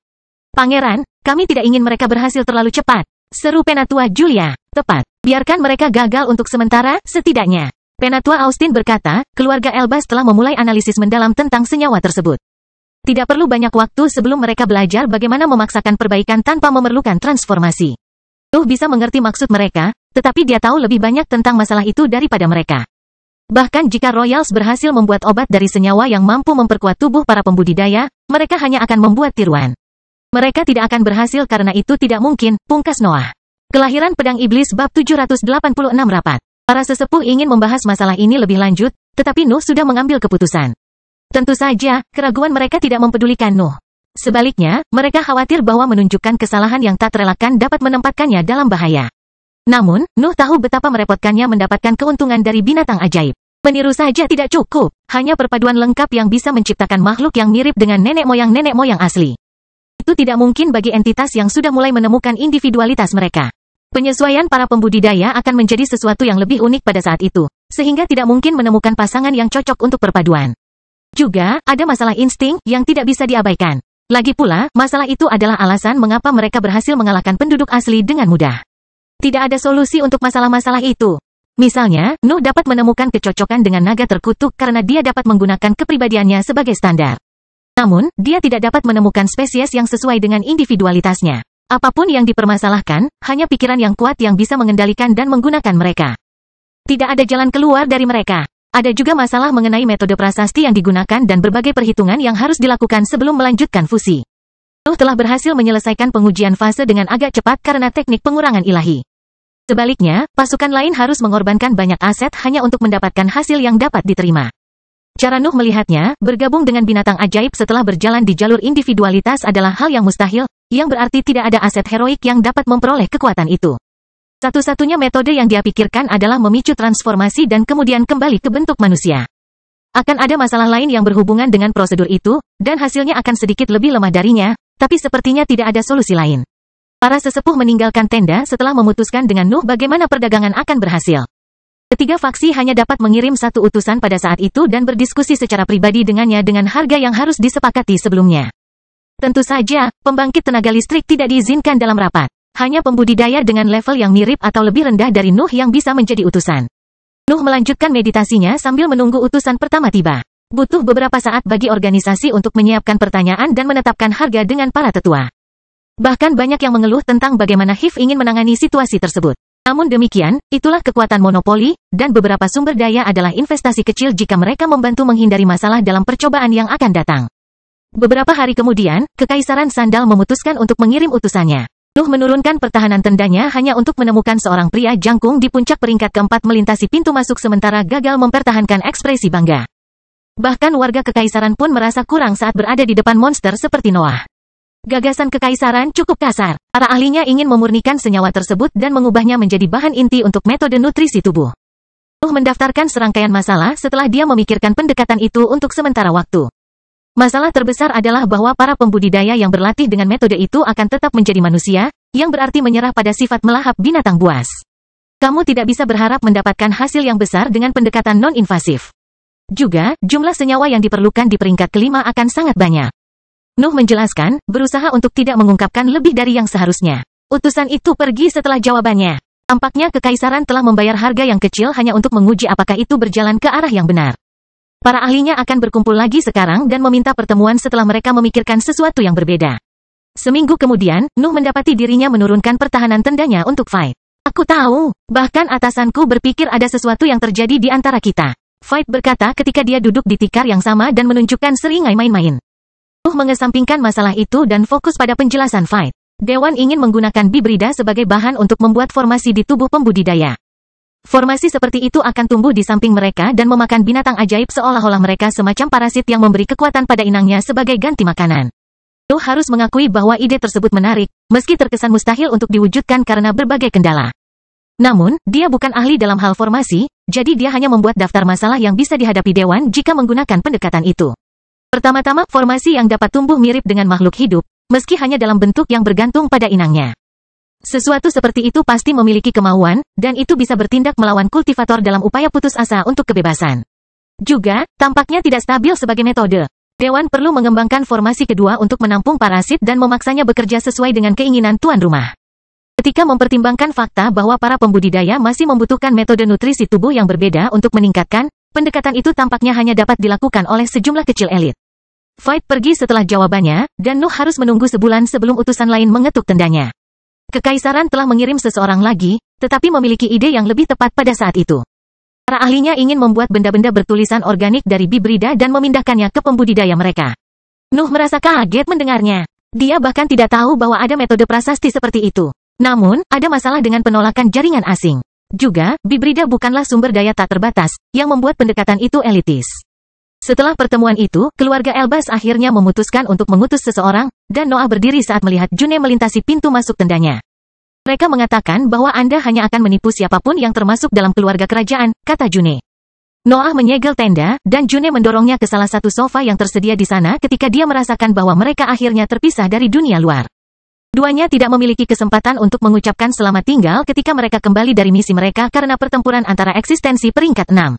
Pangeran, kami tidak ingin mereka berhasil terlalu cepat. Seru Penatua Julia. Tepat. Biarkan mereka gagal untuk sementara, setidaknya. Penatua Austin berkata, keluarga Elbas telah memulai analisis mendalam tentang senyawa tersebut. Tidak perlu banyak waktu sebelum mereka belajar bagaimana memaksakan perbaikan tanpa memerlukan transformasi. Nuh bisa mengerti maksud mereka, tetapi dia tahu lebih banyak tentang masalah itu daripada mereka. Bahkan jika Royals berhasil membuat obat dari senyawa yang mampu memperkuat tubuh para pembudidaya, mereka hanya akan membuat tiruan. Mereka tidak akan berhasil karena itu tidak mungkin, pungkas Noah. Kelahiran Pedang Iblis bab 786 rapat. Para sesepuh ingin membahas masalah ini lebih lanjut, tetapi Nuh sudah mengambil keputusan. Tentu saja, keraguan mereka tidak mempedulikan Nuh. Sebaliknya, mereka khawatir bahwa menunjukkan kesalahan yang tak terelakkan dapat menempatkannya dalam bahaya. Namun, Nuh tahu betapa merepotkannya mendapatkan keuntungan dari binatang ajaib. Meniru saja tidak cukup, hanya perpaduan lengkap yang bisa menciptakan makhluk yang mirip dengan nenek moyang asli. Itu tidak mungkin bagi entitas yang sudah mulai menemukan individualitas mereka. Penyesuaian para pembudidaya akan menjadi sesuatu yang lebih unik pada saat itu, sehingga tidak mungkin menemukan pasangan yang cocok untuk perpaduan. Juga, ada masalah insting yang tidak bisa diabaikan. Lagi pula, masalah itu adalah alasan mengapa mereka berhasil mengalahkan penduduk asli dengan mudah. Tidak ada solusi untuk masalah-masalah itu. Misalnya, Nuh dapat menemukan kecocokan dengan naga terkutuk karena dia dapat menggunakan kepribadiannya sebagai standar. Namun, dia tidak dapat menemukan spesies yang sesuai dengan individualitasnya. Apapun yang dipermasalahkan, hanya pikiran yang kuat yang bisa mengendalikan dan menggunakan mereka. Tidak ada jalan keluar dari mereka. Ada juga masalah mengenai metode prasasti yang digunakan dan berbagai perhitungan yang harus dilakukan sebelum melanjutkan fusi. Nuh telah berhasil menyelesaikan pengujian fase dengan agak cepat karena teknik pengurangan ilahi. Sebaliknya, pasukan lain harus mengorbankan banyak aset hanya untuk mendapatkan hasil yang dapat diterima. Cara Nuh melihatnya, bergabung dengan binatang ajaib setelah berjalan di jalur individualitas adalah hal yang mustahil, yang berarti tidak ada aset heroik yang dapat memperoleh kekuatan itu. Satu-satunya metode yang dia pikirkan adalah memicu transformasi dan kemudian kembali ke bentuk manusia. Akan ada masalah lain yang berhubungan dengan prosedur itu, dan hasilnya akan sedikit lebih lemah darinya, tapi sepertinya tidak ada solusi lain. Para sesepuh meninggalkan tenda setelah memutuskan dengan Nuh bagaimana perdagangan akan berhasil. Ketiga faksi hanya dapat mengirim satu utusan pada saat itu dan berdiskusi secara pribadi dengannya dengan harga yang harus disepakati sebelumnya. Tentu saja, pembangkit tenaga listrik tidak diizinkan dalam rapat. Hanya pembudidaya dengan level yang mirip atau lebih rendah dari Nuh yang bisa menjadi utusan. Nuh melanjutkan meditasinya sambil menunggu utusan pertama tiba. Butuh beberapa saat bagi organisasi untuk menyiapkan pertanyaan dan menetapkan harga dengan para tetua. Bahkan banyak yang mengeluh tentang bagaimana HIV ingin menangani situasi tersebut. Namun demikian, itulah kekuatan monopoli, dan beberapa sumber daya adalah investasi kecil jika mereka membantu menghindari masalah dalam percobaan yang akan datang. Beberapa hari kemudian, Kekaisaran Sandal memutuskan untuk mengirim utusannya. Nuh menurunkan pertahanan tendanya hanya untuk menemukan seorang pria jangkung di puncak peringkat keempat melintasi pintu masuk sementara gagal mempertahankan ekspresi bangga. Bahkan warga Kekaisaran pun merasa kurang saat berada di depan monster seperti Noah. Gagasan Kekaisaran cukup kasar. Para ahlinya ingin memurnikan senyawa tersebut dan mengubahnya menjadi bahan inti untuk metode nutrisi tubuh. Nuh mendaftarkan serangkaian masalah setelah dia memikirkan pendekatan itu untuk sementara waktu. Masalah terbesar adalah bahwa para pembudidaya yang berlatih dengan metode itu akan tetap menjadi manusia, yang berarti menyerah pada sifat melahap binatang buas. Kamu tidak bisa berharap mendapatkan hasil yang besar dengan pendekatan non-invasif. Juga, jumlah senyawa yang diperlukan di peringkat kelima akan sangat banyak. Nuh menjelaskan, berusaha untuk tidak mengungkapkan lebih dari yang seharusnya. Utusan itu pergi setelah jawabannya. Tampaknya Kekaisaran telah membayar harga yang kecil hanya untuk menguji apakah itu berjalan ke arah yang benar. Para ahlinya akan berkumpul lagi sekarang dan meminta pertemuan setelah mereka memikirkan sesuatu yang berbeda. Seminggu kemudian, Nuh mendapati dirinya menurunkan pertahanan tendanya untuk fight. Aku tahu, bahkan atasanku berpikir ada sesuatu yang terjadi di antara kita. Fight berkata ketika dia duduk di tikar yang sama dan menunjukkan seringai main-main. Nuh mengesampingkan masalah itu dan fokus pada penjelasan Fight. Dewan ingin menggunakan bibrida sebagai bahan untuk membuat formasi di tubuh pembudidaya. Formasi seperti itu akan tumbuh di samping mereka dan memakan binatang ajaib seolah-olah mereka semacam parasit yang memberi kekuatan pada inangnya sebagai ganti makanan. Nuh harus mengakui bahwa ide tersebut menarik, meski terkesan mustahil untuk diwujudkan karena berbagai kendala. Namun, dia bukan ahli dalam hal formasi, jadi dia hanya membuat daftar masalah yang bisa dihadapi Dewan jika menggunakan pendekatan itu. Pertama-tama, formasi yang dapat tumbuh mirip dengan makhluk hidup, meski hanya dalam bentuk yang bergantung pada inangnya. Sesuatu seperti itu pasti memiliki kemauan, dan itu bisa bertindak melawan kultivator dalam upaya putus asa untuk kebebasan. Juga, tampaknya tidak stabil sebagai metode. Dewan perlu mengembangkan formasi kedua untuk menampung parasit dan memaksanya bekerja sesuai dengan keinginan tuan rumah. Ketika mempertimbangkan fakta bahwa para pembudidaya masih membutuhkan metode nutrisi tubuh yang berbeda untuk meningkatkan, pendekatan itu tampaknya hanya dapat dilakukan oleh sejumlah kecil elit. Fight pergi setelah jawabannya, dan Nuh harus menunggu sebulan sebelum utusan lain mengetuk tendanya. Kekaisaran telah mengirim seseorang lagi, tetapi memiliki ide yang lebih tepat pada saat itu. Para ahlinya ingin membuat benda-benda bertulisan organik dari bibrida dan memindahkannya ke pembudidaya mereka. Nuh merasa kaget mendengarnya. Dia bahkan tidak tahu bahwa ada metode prasasti seperti itu. Namun, ada masalah dengan penolakan jaringan asing. Juga, bibrida bukanlah sumber daya tak terbatas, yang membuat pendekatan itu elitis. Setelah pertemuan itu, keluarga Elbas akhirnya memutuskan untuk mengutus seseorang, dan Noah berdiri saat melihat June melintasi pintu masuk tendanya. Mereka mengatakan bahwa Anda hanya akan menipu siapapun yang termasuk dalam keluarga kerajaan, kata June. Noah menyegel tenda, dan June mendorongnya ke salah satu sofa yang tersedia di sana ketika dia merasakan bahwa mereka akhirnya terpisah dari dunia luar. Duanya tidak memiliki kesempatan untuk mengucapkan selamat tinggal ketika mereka kembali dari misi mereka karena pertempuran antara eksistensi peringkat 6.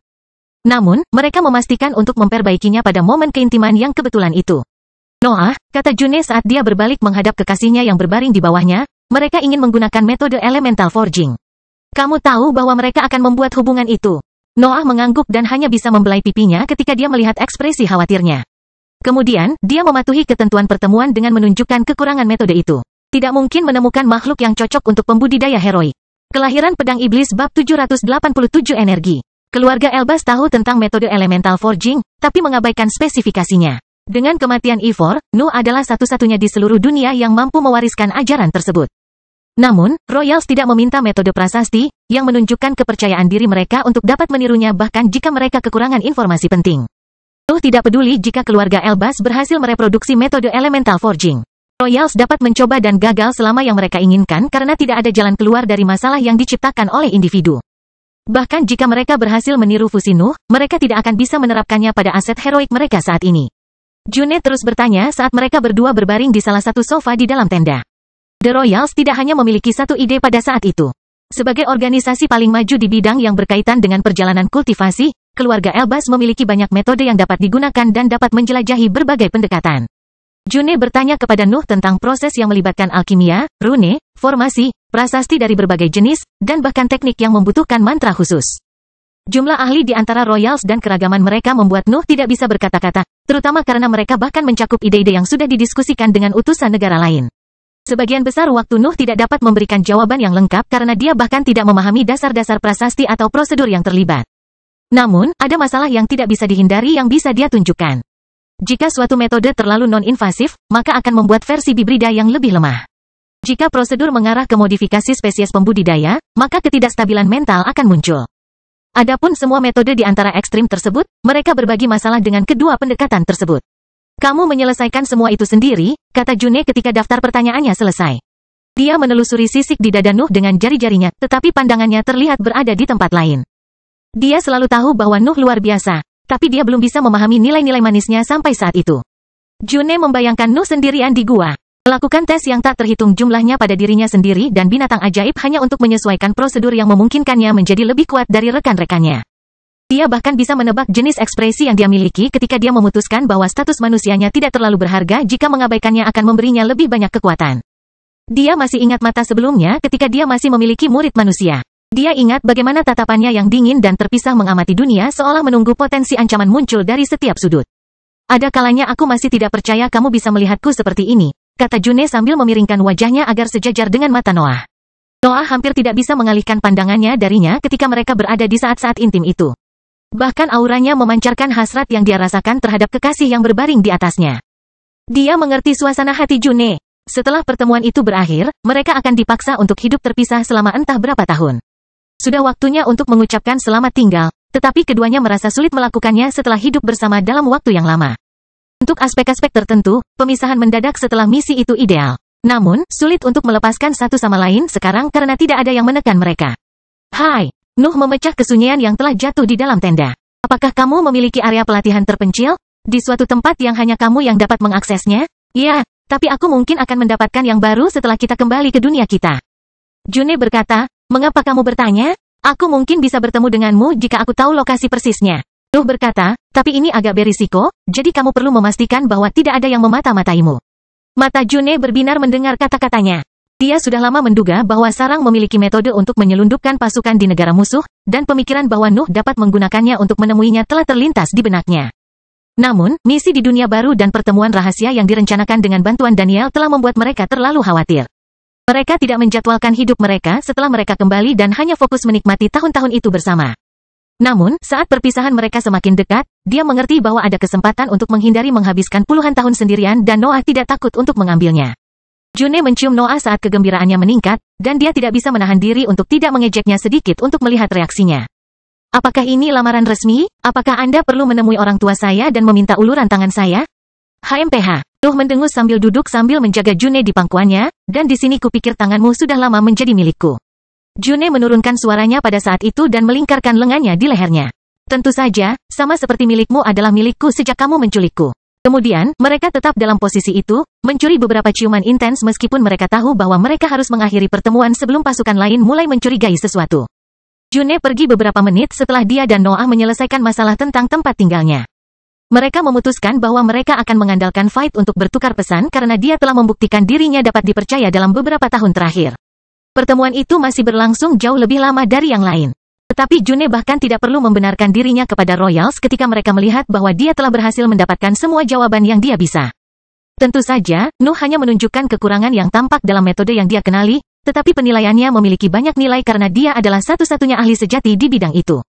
Namun, mereka memastikan untuk memperbaikinya pada momen keintiman yang kebetulan itu. Noah, kata June saat dia berbalik menghadap kekasihnya yang berbaring di bawahnya, mereka ingin menggunakan metode elemental forging. Kamu tahu bahwa mereka akan membuat hubungan itu. Noah mengangguk dan hanya bisa membelai pipinya ketika dia melihat ekspresi khawatirnya. Kemudian, dia mematuhi ketentuan pertemuan dengan menunjukkan kekurangan metode itu. Tidak mungkin menemukan makhluk yang cocok untuk pembudidaya heroik. Kelahiran Pedang Iblis bab 787 energi. Keluarga Elbas tahu tentang metode elemental forging, tapi mengabaikan spesifikasinya. Dengan kematian Ivor, Nuh adalah satu-satunya di seluruh dunia yang mampu mewariskan ajaran tersebut. Namun, Royals tidak meminta metode prasasti, yang menunjukkan kepercayaan diri mereka untuk dapat menirunya bahkan jika mereka kekurangan informasi penting. Nuh tidak peduli jika keluarga Elbas berhasil mereproduksi metode elemental forging. Royals dapat mencoba dan gagal selama yang mereka inginkan karena tidak ada jalan keluar dari masalah yang diciptakan oleh individu. Bahkan jika mereka berhasil meniru fusi Nuh, mereka tidak akan bisa menerapkannya pada aset heroik mereka saat ini. June terus bertanya saat mereka berdua berbaring di salah satu sofa di dalam tenda. The Royals tidak hanya memiliki satu ide pada saat itu. Sebagai organisasi paling maju di bidang yang berkaitan dengan perjalanan kultivasi, keluarga Elbas memiliki banyak metode yang dapat digunakan dan dapat menjelajahi berbagai pendekatan. June bertanya kepada Nuh tentang proses yang melibatkan alkimia, rune, formasi, prasasti dari berbagai jenis, dan bahkan teknik yang membutuhkan mantra khusus. Jumlah ahli di antara Royals dan keragaman mereka membuat Nuh tidak bisa berkata-kata, terutama karena mereka bahkan mencakup ide-ide yang sudah didiskusikan dengan utusan negara lain. Sebagian besar waktu Nuh tidak dapat memberikan jawaban yang lengkap karena dia bahkan tidak memahami dasar-dasar prasasti atau prosedur yang terlibat. Namun, ada masalah yang tidak bisa dihindari yang bisa dia tunjukkan. Jika suatu metode terlalu non-invasif, maka akan membuat versi hibrida yang lebih lemah. Jika prosedur mengarah ke modifikasi spesies pembudidaya, maka ketidakstabilan mental akan muncul. Adapun semua metode di antara ekstrim tersebut, mereka berbagi masalah dengan kedua pendekatan tersebut. Kamu menyelesaikan semua itu sendiri, kata June ketika daftar pertanyaannya selesai. Dia menelusuri sisik di dada Nuh dengan jari-jarinya, tetapi pandangannya terlihat berada di tempat lain. Dia selalu tahu bahwa Nuh luar biasa, tapi dia belum bisa memahami nilai-nilai manisnya sampai saat itu. June membayangkan Nuh sendirian di gua. Melakukan tes yang tak terhitung jumlahnya pada dirinya sendiri dan binatang ajaib hanya untuk menyesuaikan prosedur yang memungkinkannya menjadi lebih kuat dari rekan-rekannya. Dia bahkan bisa menebak jenis ekspresi yang dia miliki ketika dia memutuskan bahwa status manusianya tidak terlalu berharga jika mengabaikannya akan memberinya lebih banyak kekuatan. Dia masih ingat mata sebelumnya ketika dia masih memiliki murid manusia. Dia ingat bagaimana tatapannya yang dingin dan terpisah mengamati dunia seolah menunggu potensi ancaman muncul dari setiap sudut. Ada kalanya aku masih tidak percaya kamu bisa melihatku seperti ini, kata June sambil memiringkan wajahnya agar sejajar dengan mata Noah. Noah hampir tidak bisa mengalihkan pandangannya darinya ketika mereka berada di saat-saat intim itu. Bahkan auranya memancarkan hasrat yang dia rasakan terhadap kekasih yang berbaring di atasnya. Dia mengerti suasana hati June. Setelah pertemuan itu berakhir, mereka akan dipaksa untuk hidup terpisah selama entah berapa tahun. Sudah waktunya untuk mengucapkan selamat tinggal, tetapi keduanya merasa sulit melakukannya setelah hidup bersama dalam waktu yang lama. Untuk aspek-aspek tertentu, pemisahan mendadak setelah misi itu ideal. Namun, sulit untuk melepaskan satu sama lain sekarang karena tidak ada yang menekan mereka. Hai, Nuh memecah kesunyian yang telah jatuh di dalam tenda. Apakah kamu memiliki area pelatihan terpencil? Di suatu tempat yang hanya kamu yang dapat mengaksesnya? Ya, tapi aku mungkin akan mendapatkan yang baru setelah kita kembali ke dunia kita. June berkata, mengapa kamu bertanya? Aku mungkin bisa bertemu denganmu jika aku tahu lokasi persisnya. Nuh berkata, tapi ini agak berisiko, jadi kamu perlu memastikan bahwa tidak ada yang memata-mataimu. Mata June berbinar mendengar kata-katanya. Dia sudah lama menduga bahwa Sarang memiliki metode untuk menyelundupkan pasukan di negara musuh, dan pemikiran bahwa Nuh dapat menggunakannya untuk menemuinya telah terlintas di benaknya. Namun, misi di dunia baru dan pertemuan rahasia yang direncanakan dengan bantuan Daniel telah membuat mereka terlalu khawatir. Mereka tidak menjadwalkan hidup mereka setelah mereka kembali dan hanya fokus menikmati tahun-tahun itu bersama. Namun, saat perpisahan mereka semakin dekat, dia mengerti bahwa ada kesempatan untuk menghindari menghabiskan puluhan tahun sendirian dan Noah tidak takut untuk mengambilnya. June mencium Noah saat kegembiraannya meningkat, dan dia tidak bisa menahan diri untuk tidak mengejeknya sedikit untuk melihat reaksinya. Apakah ini lamaran resmi? Apakah Anda perlu menemui orang tua saya dan meminta uluran tangan saya? HMPH. Nuh mendengus sambil duduk sambil menjaga June di pangkuannya, dan di sini kupikir tanganmu sudah lama menjadi milikku. June menurunkan suaranya pada saat itu dan melingkarkan lengannya di lehernya. Tentu saja, sama seperti milikmu adalah milikku sejak kamu menculikku. Kemudian, mereka tetap dalam posisi itu, mencuri beberapa ciuman intens meskipun mereka tahu bahwa mereka harus mengakhiri pertemuan sebelum pasukan lain mulai mencurigai sesuatu. June pergi beberapa menit setelah dia dan Noah menyelesaikan masalah tentang tempat tinggalnya. Mereka memutuskan bahwa mereka akan mengandalkan Fight untuk bertukar pesan karena dia telah membuktikan dirinya dapat dipercaya dalam beberapa tahun terakhir. Pertemuan itu masih berlangsung jauh lebih lama dari yang lain. Tetapi June bahkan tidak perlu membenarkan dirinya kepada Royals ketika mereka melihat bahwa dia telah berhasil mendapatkan semua jawaban yang dia bisa. Tentu saja, Nuh hanya menunjukkan kekurangan yang tampak dalam metode yang dia kenali, tetapi penilaiannya memiliki banyak nilai karena dia adalah satu-satunya ahli sejati di bidang itu.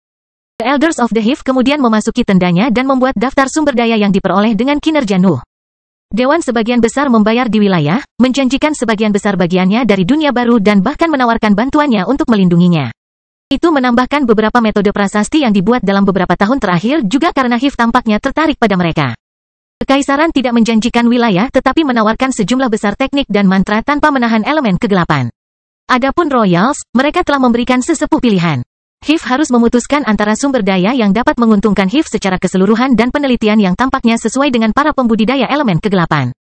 The Elders of the Hive kemudian memasuki tendanya dan membuat daftar sumber daya yang diperoleh dengan kinerja Nuh. Dewan sebagian besar membayar di wilayah, menjanjikan sebagian besar bagiannya dari dunia baru dan bahkan menawarkan bantuannya untuk melindunginya. Itu menambahkan beberapa metode prasasti yang dibuat dalam beberapa tahun terakhir juga karena Hive tampaknya tertarik pada mereka. Kekaisaran tidak menjanjikan wilayah tetapi menawarkan sejumlah besar teknik dan mantra tanpa menahan elemen kegelapan. Adapun Royals, mereka telah memberikan sesepuh pilihan. Hive harus memutuskan antara sumber daya yang dapat menguntungkan Hive secara keseluruhan dan penelitian yang tampaknya sesuai dengan para pembudidaya elemen kegelapan.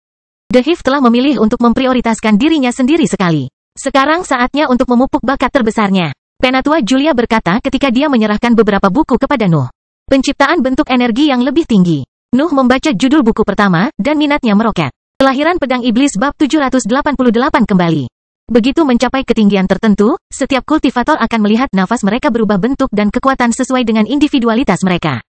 The Hive telah memilih untuk memprioritaskan dirinya sendiri sekali. Sekarang saatnya untuk memupuk bakat terbesarnya. Penatua Julia berkata ketika dia menyerahkan beberapa buku kepada Nuh. Penciptaan bentuk energi yang lebih tinggi. Nuh membaca judul buku pertama, dan minatnya meroket. Kelahiran Pedang Iblis bab 788 kembali. Begitu mencapai ketinggian tertentu, setiap kultivator akan melihat nafas mereka berubah bentuk dan kekuatan sesuai dengan individualitas mereka.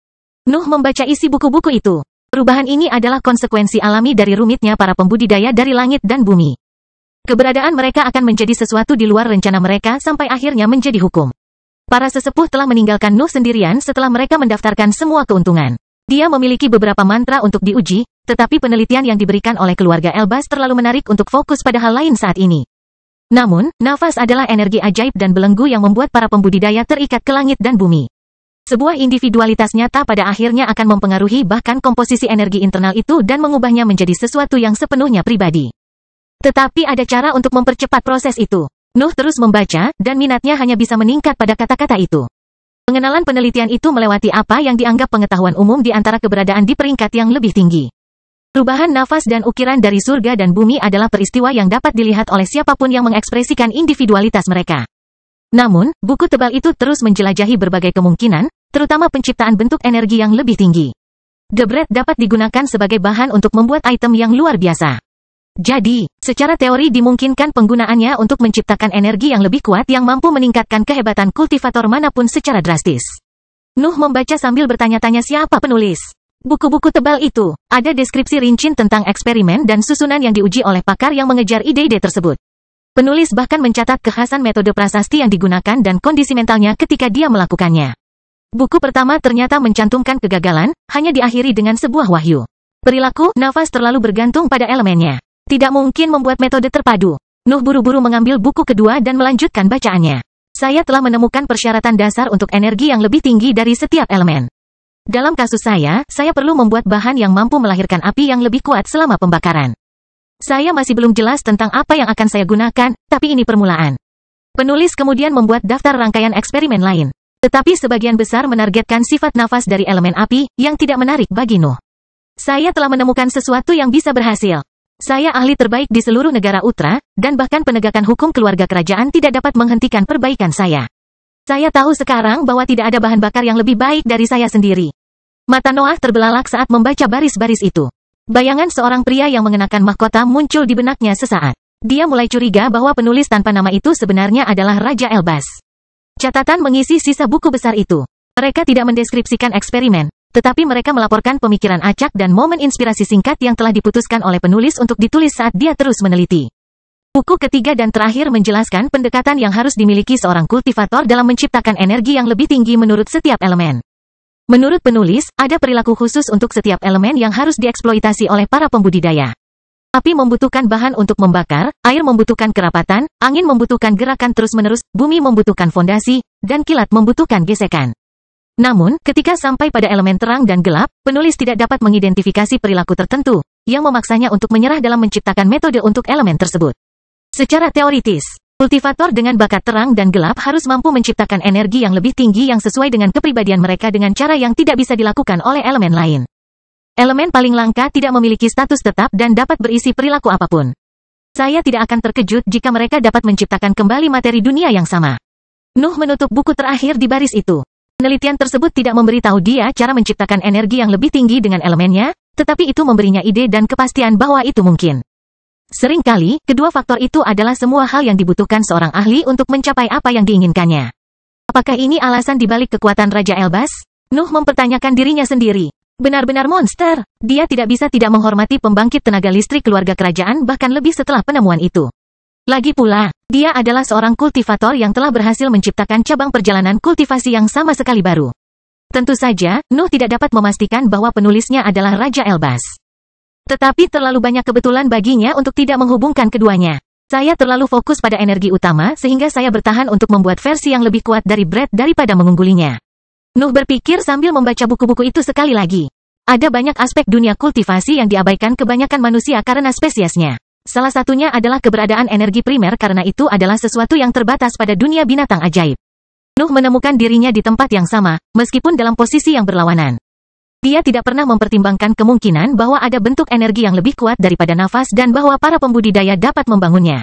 Nuh membaca isi buku-buku itu. Perubahan ini adalah konsekuensi alami dari rumitnya para pembudidaya dari langit dan bumi. Keberadaan mereka akan menjadi sesuatu di luar rencana mereka sampai akhirnya menjadi hukum. Para sesepuh telah meninggalkan Nuh sendirian setelah mereka mendaftarkan semua keuntungan. Dia memiliki beberapa mantra untuk diuji, tetapi penelitian yang diberikan oleh keluarga Elbas terlalu menarik untuk fokus pada hal lain saat ini. Namun, nafas adalah energi ajaib dan belenggu yang membuat para pembudidaya terikat ke langit dan bumi. Sebuah individualitas nyata pada akhirnya akan mempengaruhi bahkan komposisi energi internal itu dan mengubahnya menjadi sesuatu yang sepenuhnya pribadi. Tetapi ada cara untuk mempercepat proses itu. Nuh terus membaca, dan minatnya hanya bisa meningkat pada kata-kata itu. Pengenalan penelitian itu melewati apa yang dianggap pengetahuan umum di antara keberadaan di peringkat yang lebih tinggi. Perubahan nafas dan ukiran dari surga dan bumi adalah peristiwa yang dapat dilihat oleh siapapun yang mengekspresikan individualitas mereka. Namun, buku tebal itu terus menjelajahi berbagai kemungkinan, terutama penciptaan bentuk energi yang lebih tinggi. The Bread dapat digunakan sebagai bahan untuk membuat item yang luar biasa. Jadi, secara teori dimungkinkan penggunaannya untuk menciptakan energi yang lebih kuat yang mampu meningkatkan kehebatan kultivator manapun secara drastis. Nuh membaca sambil bertanya-tanya siapa penulis. Buku-buku tebal itu, ada deskripsi rinci tentang eksperimen dan susunan yang diuji oleh pakar yang mengejar ide-ide tersebut. Penulis bahkan mencatat kekhasan metode prasasti yang digunakan dan kondisi mentalnya ketika dia melakukannya. Buku pertama ternyata mencantumkan kegagalan, hanya diakhiri dengan sebuah wahyu. Perilaku, nafas terlalu bergantung pada elemennya. Tidak mungkin membuat metode terpadu. Nuh buru-buru mengambil buku kedua dan melanjutkan bacaannya. Saya telah menemukan persyaratan dasar untuk energi yang lebih tinggi dari setiap elemen. Dalam kasus saya perlu membuat bahan yang mampu melahirkan api yang lebih kuat selama pembakaran. Saya masih belum jelas tentang apa yang akan saya gunakan, tapi ini permulaan. Penulis kemudian membuat daftar rangkaian eksperimen lain. Tetapi sebagian besar menargetkan sifat nafas dari elemen api, yang tidak menarik bagi Nuh. Saya telah menemukan sesuatu yang bisa berhasil. Saya ahli terbaik di seluruh negara Utra, dan bahkan penegakan hukum keluarga kerajaan tidak dapat menghentikan perbaikan saya. Saya tahu sekarang bahwa tidak ada bahan bakar yang lebih baik dari saya sendiri. Mata Noah terbelalak saat membaca baris-baris itu. Bayangan seorang pria yang mengenakan mahkota muncul di benaknya sesaat. Dia mulai curiga bahwa penulis tanpa nama itu sebenarnya adalah Raja Elbas. Catatan mengisi sisa buku besar itu. Mereka tidak mendeskripsikan eksperimen, tetapi mereka melaporkan pemikiran acak dan momen inspirasi singkat yang telah diputuskan oleh penulis untuk ditulis saat dia terus meneliti. Buku ketiga dan terakhir menjelaskan pendekatan yang harus dimiliki seorang kultivator dalam menciptakan energi yang lebih tinggi menurut setiap elemen. Menurut penulis, ada perilaku khusus untuk setiap elemen yang harus dieksploitasi oleh para pembudidaya. Api membutuhkan bahan untuk membakar, air membutuhkan kerapatan, angin membutuhkan gerakan terus-menerus, bumi membutuhkan fondasi, dan kilat membutuhkan gesekan. Namun, ketika sampai pada elemen terang dan gelap, penulis tidak dapat mengidentifikasi perilaku tertentu, yang memaksanya untuk menyerah dalam menciptakan metode untuk elemen tersebut. Secara teoritis, kultivator dengan bakat terang dan gelap harus mampu menciptakan energi yang lebih tinggi yang sesuai dengan kepribadian mereka dengan cara yang tidak bisa dilakukan oleh elemen lain. Elemen paling langka tidak memiliki status tetap dan dapat berisi perilaku apapun. Saya tidak akan terkejut jika mereka dapat menciptakan kembali materi dunia yang sama. Nuh menutup buku terakhir di baris itu. Penelitian tersebut tidak memberitahu dia cara menciptakan energi yang lebih tinggi dengan elemennya, tetapi itu memberinya ide dan kepastian bahwa itu mungkin. Seringkali, kedua faktor itu adalah semua hal yang dibutuhkan seorang ahli untuk mencapai apa yang diinginkannya. Apakah ini alasan dibalik kekuatan Raja Elbas? Nuh mempertanyakan dirinya sendiri. Benar-benar monster. Dia tidak bisa tidak menghormati pembangkit tenaga listrik keluarga kerajaan bahkan lebih setelah penemuan itu. Lagi pula, dia adalah seorang kultivator yang telah berhasil menciptakan cabang perjalanan kultivasi yang sama sekali baru. Tentu saja, Nuh tidak dapat memastikan bahwa penulisnya adalah Raja Elbas. Tetapi terlalu banyak kebetulan baginya untuk tidak menghubungkan keduanya. Saya terlalu fokus pada energi utama sehingga saya bertahan untuk membuat versi yang lebih kuat dari Brett daripada mengunggulinya. Nuh berpikir sambil membaca buku-buku itu sekali lagi. Ada banyak aspek dunia kultivasi yang diabaikan kebanyakan manusia karena spesiesnya. Salah satunya adalah keberadaan energi primer karena itu adalah sesuatu yang terbatas pada dunia binatang ajaib. Nuh menemukan dirinya di tempat yang sama, meskipun dalam posisi yang berlawanan. Dia tidak pernah mempertimbangkan kemungkinan bahwa ada bentuk energi yang lebih kuat daripada nafas dan bahwa para pembudidaya dapat membangunnya.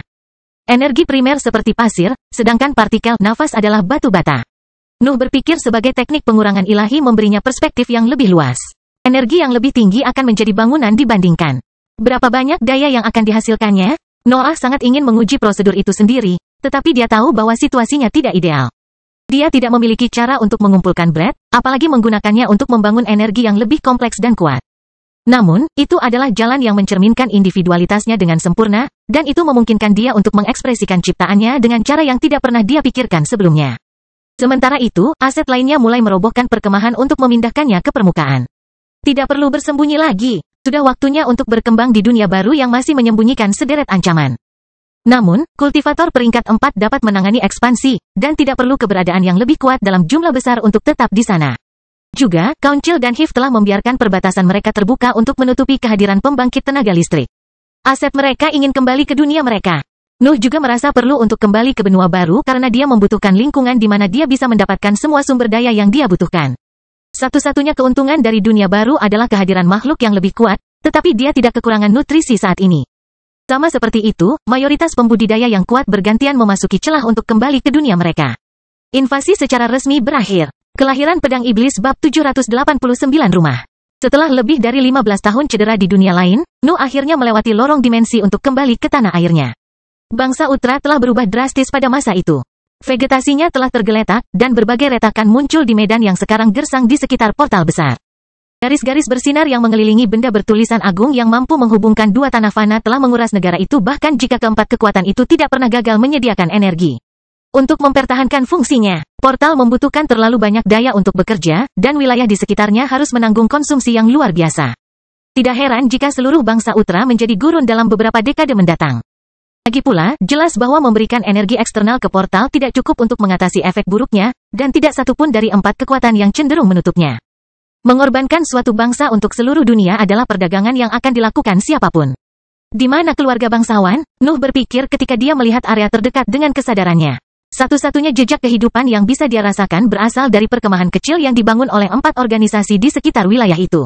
Energi primer seperti pasir, sedangkan partikel nafas adalah batu bata. Nuh berpikir sebagai teknik pengurangan ilahi memberinya perspektif yang lebih luas. Energi yang lebih tinggi akan menjadi bangunan dibandingkan. Berapa banyak daya yang akan dihasilkannya? Noah sangat ingin menguji prosedur itu sendiri, tetapi dia tahu bahwa situasinya tidak ideal. Dia tidak memiliki cara untuk mengumpulkan Brett, apalagi menggunakannya untuk membangun energi yang lebih kompleks dan kuat. Namun, itu adalah jalan yang mencerminkan individualitasnya dengan sempurna, dan itu memungkinkan dia untuk mengekspresikan ciptaannya dengan cara yang tidak pernah dia pikirkan sebelumnya. Sementara itu, aset lainnya mulai merobohkan perkemahan untuk memindahkannya ke permukaan. Tidak perlu bersembunyi lagi. Sudah waktunya untuk berkembang di dunia baru yang masih menyembunyikan sederet ancaman. Namun, kultivator peringkat 4 dapat menangani ekspansi, dan tidak perlu keberadaan yang lebih kuat dalam jumlah besar untuk tetap di sana. Juga, Council dan Hive telah membiarkan perbatasan mereka terbuka untuk menutupi kehadiran pembangkit tenaga listrik. Aset mereka ingin kembali ke dunia mereka. Nuh juga merasa perlu untuk kembali ke benua baru karena dia membutuhkan lingkungan di mana dia bisa mendapatkan semua sumber daya yang dia butuhkan. Satu-satunya keuntungan dari dunia baru adalah kehadiran makhluk yang lebih kuat, tetapi dia tidak kekurangan nutrisi saat ini. Sama seperti itu, mayoritas pembudidaya yang kuat bergantian memasuki celah untuk kembali ke dunia mereka. Invasi secara resmi berakhir. Kelahiran Pedang Iblis bab 789 rumah. Setelah lebih dari 15 tahun cedera di dunia lain, Nuh akhirnya melewati lorong dimensi untuk kembali ke tanah airnya. Bangsa Utra telah berubah drastis pada masa itu. Vegetasinya telah tergeletak, dan berbagai retakan muncul di medan yang sekarang gersang di sekitar portal besar. Garis-garis bersinar yang mengelilingi benda bertulisan agung yang mampu menghubungkan dua tanah fana telah menguras negara itu bahkan jika keempat kekuatan itu tidak pernah gagal menyediakan energi. Untuk mempertahankan fungsinya, portal membutuhkan terlalu banyak daya untuk bekerja, dan wilayah di sekitarnya harus menanggung konsumsi yang luar biasa. Tidak heran jika seluruh bangsa Utra menjadi gurun dalam beberapa dekade mendatang. Lagi pula, jelas bahwa memberikan energi eksternal ke portal tidak cukup untuk mengatasi efek buruknya, dan tidak satupun dari empat kekuatan yang cenderung menutupnya. Mengorbankan suatu bangsa untuk seluruh dunia adalah perdagangan yang akan dilakukan siapapun. Di mana keluarga bangsawan? Nuh berpikir ketika dia melihat area terdekat dengan kesadarannya. Satu-satunya jejak kehidupan yang bisa dia rasakan berasal dari perkemahan kecil yang dibangun oleh 4 organisasi di sekitar wilayah itu.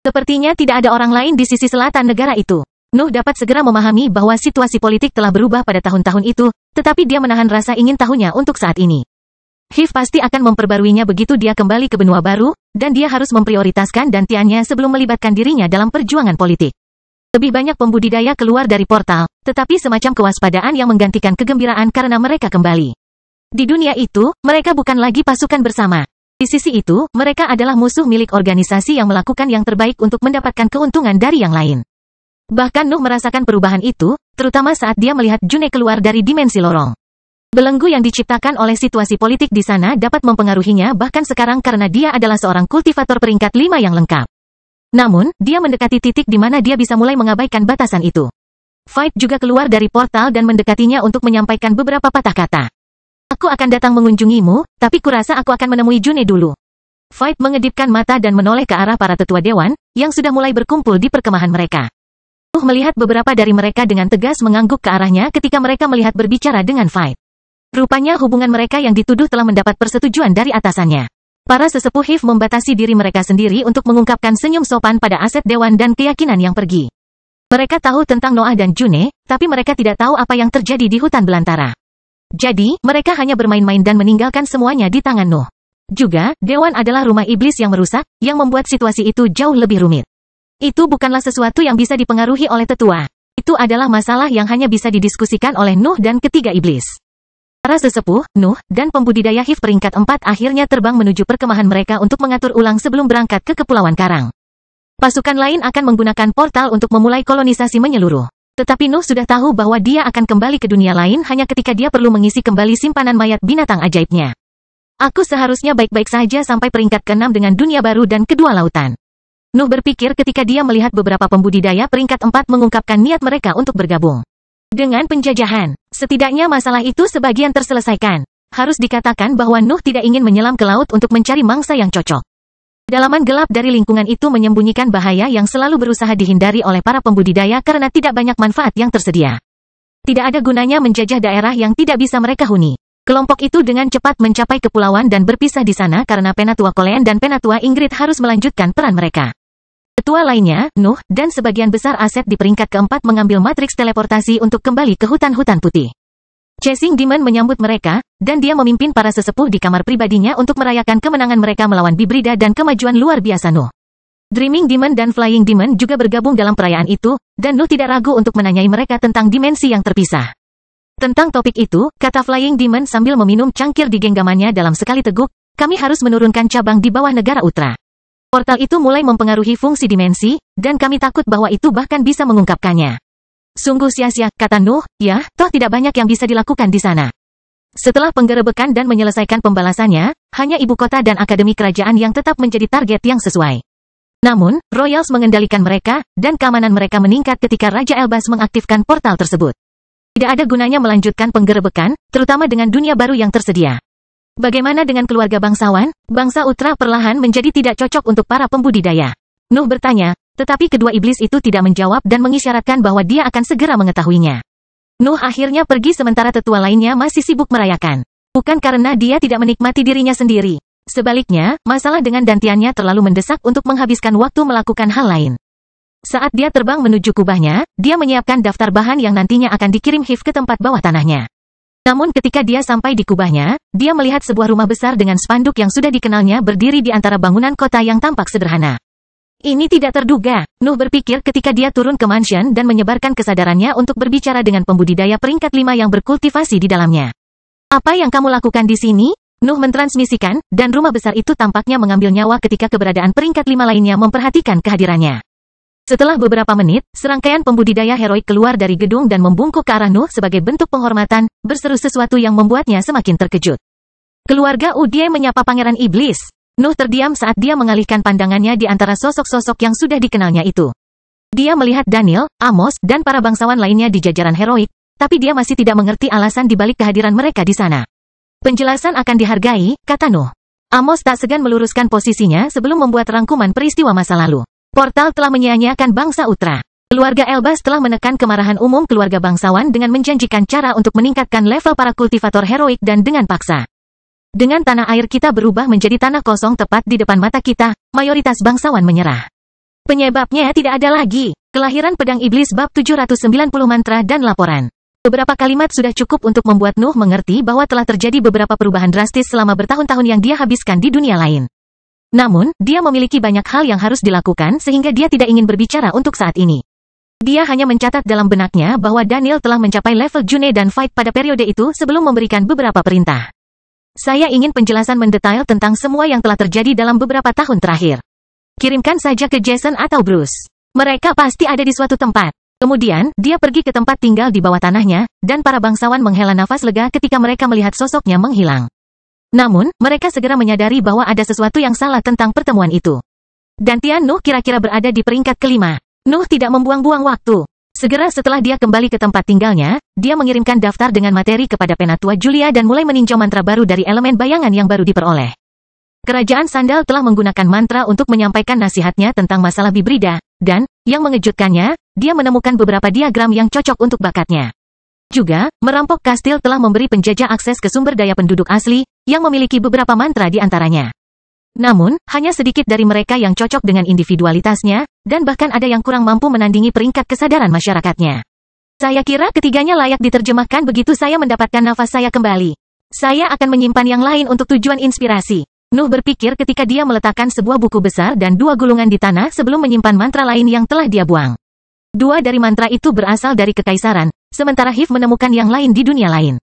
Sepertinya tidak ada orang lain di sisi selatan negara itu. Nuh dapat segera memahami bahwa situasi politik telah berubah pada tahun-tahun itu, tetapi dia menahan rasa ingin tahunya untuk saat ini. Hive pasti akan memperbaruinya begitu dia kembali ke benua baru, dan dia harus memprioritaskan dantiannya sebelum melibatkan dirinya dalam perjuangan politik. Lebih banyak pembudidaya keluar dari portal, tetapi semacam kewaspadaan yang menggantikan kegembiraan karena mereka kembali. Di dunia itu, mereka bukan lagi pasukan bersama. Di sisi itu, mereka adalah musuh milik organisasi yang melakukan yang terbaik untuk mendapatkan keuntungan dari yang lain. Bahkan Nuh merasakan perubahan itu, terutama saat dia melihat June keluar dari dimensi lorong. Belenggu yang diciptakan oleh situasi politik di sana dapat mempengaruhinya bahkan sekarang karena dia adalah seorang kultivator peringkat 5 yang lengkap. Namun, dia mendekati titik di mana dia bisa mulai mengabaikan batasan itu. Fight juga keluar dari portal dan mendekatinya untuk menyampaikan beberapa patah kata. Aku akan datang mengunjungimu, tapi kurasa aku akan menemui June dulu. Fight mengedipkan mata dan menoleh ke arah para tetua dewan, yang sudah mulai berkumpul di perkemahan mereka. Nuh melihat beberapa dari mereka dengan tegas mengangguk ke arahnya ketika mereka melihat berbicara dengan Fight. Rupanya hubungan mereka yang dituduh telah mendapat persetujuan dari atasannya. Para sesepuh Hive membatasi diri mereka sendiri untuk mengungkapkan senyum sopan pada aset dewan dan keyakinan yang pergi. Mereka tahu tentang Noah dan June, tapi mereka tidak tahu apa yang terjadi di hutan belantara. Jadi, mereka hanya bermain-main dan meninggalkan semuanya di tangan Nuh. Juga, Dewan adalah rumah iblis yang merusak, yang membuat situasi itu jauh lebih rumit. Itu bukanlah sesuatu yang bisa dipengaruhi oleh tetua. Itu adalah masalah yang hanya bisa didiskusikan oleh Nuh dan ketiga iblis. Para sesepuh, Nuh, dan pembudidaya Hive peringkat 4 akhirnya terbang menuju perkemahan mereka untuk mengatur ulang sebelum berangkat ke Kepulauan Karang. Pasukan lain akan menggunakan portal untuk memulai kolonisasi menyeluruh. Tetapi Nuh sudah tahu bahwa dia akan kembali ke dunia lain hanya ketika dia perlu mengisi kembali simpanan mayat binatang ajaibnya. Aku seharusnya baik-baik saja sampai peringkat ke-6 dengan dunia baru dan kedua lautan. Nuh berpikir ketika dia melihat beberapa pembudidaya peringkat 4 mengungkapkan niat mereka untuk bergabung. Dengan penjajahan, setidaknya masalah itu sebagian terselesaikan. Harus dikatakan bahwa Nuh tidak ingin menyelam ke laut untuk mencari mangsa yang cocok. Kedalaman gelap dari lingkungan itu menyembunyikan bahaya yang selalu berusaha dihindari oleh para pembudidaya karena tidak banyak manfaat yang tersedia. Tidak ada gunanya menjajah daerah yang tidak bisa mereka huni. Kelompok itu dengan cepat mencapai kepulauan dan berpisah di sana karena Penatua Kolean dan Penatua Ingrid harus melanjutkan peran mereka. Ketua lainnya, Nuh, dan sebagian besar aset di peringkat keempat mengambil matriks teleportasi untuk kembali ke hutan-hutan putih. Chasing Demon menyambut mereka, dan dia memimpin para sesepuh di kamar pribadinya untuk merayakan kemenangan mereka melawan Bibrida dan kemajuan luar biasa Nuh. Dreaming Demon dan Flying Demon juga bergabung dalam perayaan itu, dan Nuh tidak ragu untuk menanyai mereka tentang dimensi yang terpisah. Tentang topik itu, kata Flying Demon sambil meminum cangkir di genggamannya dalam sekali teguk, kami harus menurunkan cabang di bawah negara Utra. Portal itu mulai mempengaruhi fungsi dimensi, dan kami takut bahwa itu bahkan bisa mengungkapkannya. Sungguh sia-sia, kata Nuh, ya, toh tidak banyak yang bisa dilakukan di sana. Setelah penggerebekan dan menyelesaikan pembalasannya, hanya ibu kota dan akademi kerajaan yang tetap menjadi target yang sesuai. Namun, Royals mengendalikan mereka, dan keamanan mereka meningkat ketika Raja Elbas mengaktifkan portal tersebut. Tidak ada gunanya melanjutkan penggerebekan, terutama dengan dunia baru yang tersedia. Bagaimana dengan keluarga bangsawan? Bangsa Utra perlahan menjadi tidak cocok untuk para pembudidaya. Nuh bertanya, tetapi kedua iblis itu tidak menjawab dan mengisyaratkan bahwa dia akan segera mengetahuinya. Nuh akhirnya pergi sementara tetua lainnya masih sibuk merayakan. Bukan karena dia tidak menikmati dirinya sendiri. Sebaliknya, masalah dengan dantiannya terlalu mendesak untuk menghabiskan waktu melakukan hal lain. Saat dia terbang menuju kubahnya, dia menyiapkan daftar bahan yang nantinya akan dikirim Hive ke tempat bawah tanahnya. Namun ketika dia sampai di kubahnya, dia melihat sebuah rumah besar dengan spanduk yang sudah dikenalnya berdiri di antara bangunan kota yang tampak sederhana. Ini tidak terduga, Nuh berpikir ketika dia turun ke mansion dan menyebarkan kesadarannya untuk berbicara dengan pembudidaya peringkat 5 yang berkultivasi di dalamnya. Apa yang kamu lakukan di sini? Nuh mentransmisikan, dan rumah besar itu tampaknya mengambil nyawa ketika keberadaan peringkat 5 lainnya memperhatikan kehadirannya. Setelah beberapa menit, serangkaian pembudidaya heroik keluar dari gedung dan membungkuk ke arah Nuh sebagai bentuk penghormatan, berseru sesuatu yang membuatnya semakin terkejut. Keluarga Udie menyapa Pangeran Iblis. Nuh terdiam saat dia mengalihkan pandangannya di antara sosok-sosok yang sudah dikenalnya itu. Dia melihat Daniel, Amos, dan para bangsawan lainnya di jajaran heroik, tapi dia masih tidak mengerti alasan dibalik kehadiran mereka di sana. Penjelasan akan dihargai, kata Nuh. Amos tak segan meluruskan posisinya sebelum membuat rangkuman peristiwa masa lalu. Portal telah menyia-nyiakan bangsa Utra. Keluarga Elbas telah menekan kemarahan umum keluarga bangsawan dengan menjanjikan cara untuk meningkatkan level para kultivator heroik dan dengan paksa. Dengan tanah air kita berubah menjadi tanah kosong tepat di depan mata kita, mayoritas bangsawan menyerah. Penyebabnya tidak ada lagi. Kelahiran Pedang Iblis bab 790 mantra dan laporan. Beberapa kalimat sudah cukup untuk membuat Nuh mengerti bahwa telah terjadi beberapa perubahan drastis selama bertahun-tahun yang dia habiskan di dunia lain. Namun, dia memiliki banyak hal yang harus dilakukan sehingga dia tidak ingin berbicara untuk saat ini. Dia hanya mencatat dalam benaknya bahwa Daniel telah mencapai level June dan Fight pada periode itu sebelum memberikan beberapa perintah. Saya ingin penjelasan mendetail tentang semua yang telah terjadi dalam beberapa tahun terakhir. Kirimkan saja ke Jason atau Bruce. Mereka pasti ada di suatu tempat. Kemudian, dia pergi ke tempat tinggal di bawah tanahnya, dan para bangsawan menghela nafas lega ketika mereka melihat sosoknya menghilang. Namun, mereka segera menyadari bahwa ada sesuatu yang salah tentang pertemuan itu. Dantian Nuh kira-kira berada di peringkat kelima. Nuh tidak membuang-buang waktu. Segera setelah dia kembali ke tempat tinggalnya, dia mengirimkan daftar dengan materi kepada Penatua Julia dan mulai meninjau mantra baru dari elemen bayangan yang baru diperoleh. Kerajaan Sandal telah menggunakan mantra untuk menyampaikan nasihatnya tentang masalah Bibrida, dan, yang mengejutkannya, dia menemukan beberapa diagram yang cocok untuk bakatnya. Juga, merampok kastil telah memberi penjajah akses ke sumber daya penduduk asli, yang memiliki beberapa mantra di antaranya. Namun, hanya sedikit dari mereka yang cocok dengan individualitasnya, dan bahkan ada yang kurang mampu menandingi peringkat kesadaran masyarakatnya. Saya kira ketiganya layak diterjemahkan begitu saya mendapatkan nafas saya kembali. Saya akan menyimpan yang lain untuk tujuan inspirasi. Nuh berpikir ketika dia meletakkan sebuah buku besar dan 2 gulungan di tanah sebelum menyimpan mantra lain yang telah dia buang. 2 dari mantra itu berasal dari kekaisaran, sementara Hiv menemukan yang lain di dunia lain.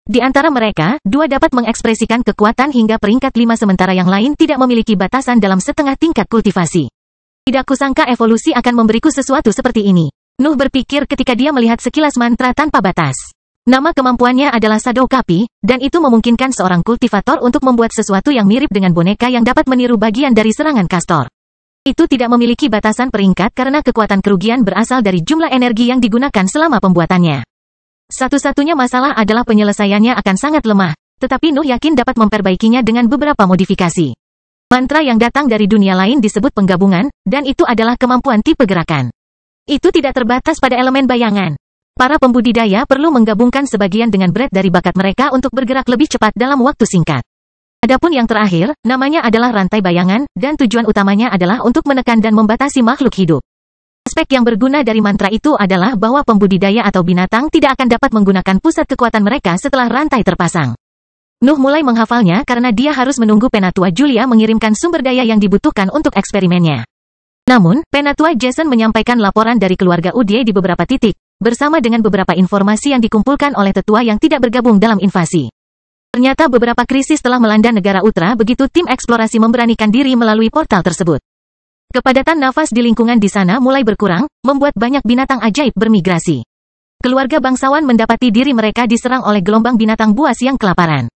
Di antara mereka, 2 dapat mengekspresikan kekuatan hingga peringkat 5 sementara yang lain tidak memiliki batasan dalam setengah tingkat kultivasi. Tidak kusangka evolusi akan memberiku sesuatu seperti ini. Nuh berpikir ketika dia melihat sekilas mantra tanpa batas. Nama kemampuannya adalah Shadow Kapi, dan itu memungkinkan seorang kultivator untuk membuat sesuatu yang mirip dengan boneka yang dapat meniru bagian dari serangan Castor. Itu tidak memiliki batasan peringkat karena kekuatan kerugian berasal dari jumlah energi yang digunakan selama pembuatannya. Satu-satunya masalah adalah penyelesaiannya akan sangat lemah, tetapi Nuh yakin dapat memperbaikinya dengan beberapa modifikasi. Mantra yang datang dari dunia lain disebut penggabungan, dan itu adalah kemampuan tipe gerakan. Itu tidak terbatas pada elemen bayangan. Para pembudidaya perlu menggabungkan sebagian dengan bread dari bakat mereka untuk bergerak lebih cepat dalam waktu singkat. Adapun yang terakhir, namanya adalah rantai bayangan, dan tujuan utamanya adalah untuk menekan dan membatasi makhluk hidup. Aspek yang berguna dari mantra itu adalah bahwa pembudidaya atau binatang tidak akan dapat menggunakan pusat kekuatan mereka setelah rantai terpasang. Nuh mulai menghafalnya karena dia harus menunggu Penatua Julia mengirimkan sumber daya yang dibutuhkan untuk eksperimennya. Namun, Penatua Jason menyampaikan laporan dari keluarga Udie di beberapa titik, bersama dengan beberapa informasi yang dikumpulkan oleh tetua yang tidak bergabung dalam invasi. Ternyata beberapa krisis telah melanda negara Utra begitu tim eksplorasi memberanikan diri melalui portal tersebut. Kepadatan nafas di lingkungan di sana mulai berkurang, membuat banyak binatang ajaib bermigrasi. Keluarga bangsawan mendapati diri mereka diserang oleh gelombang binatang buas yang kelaparan.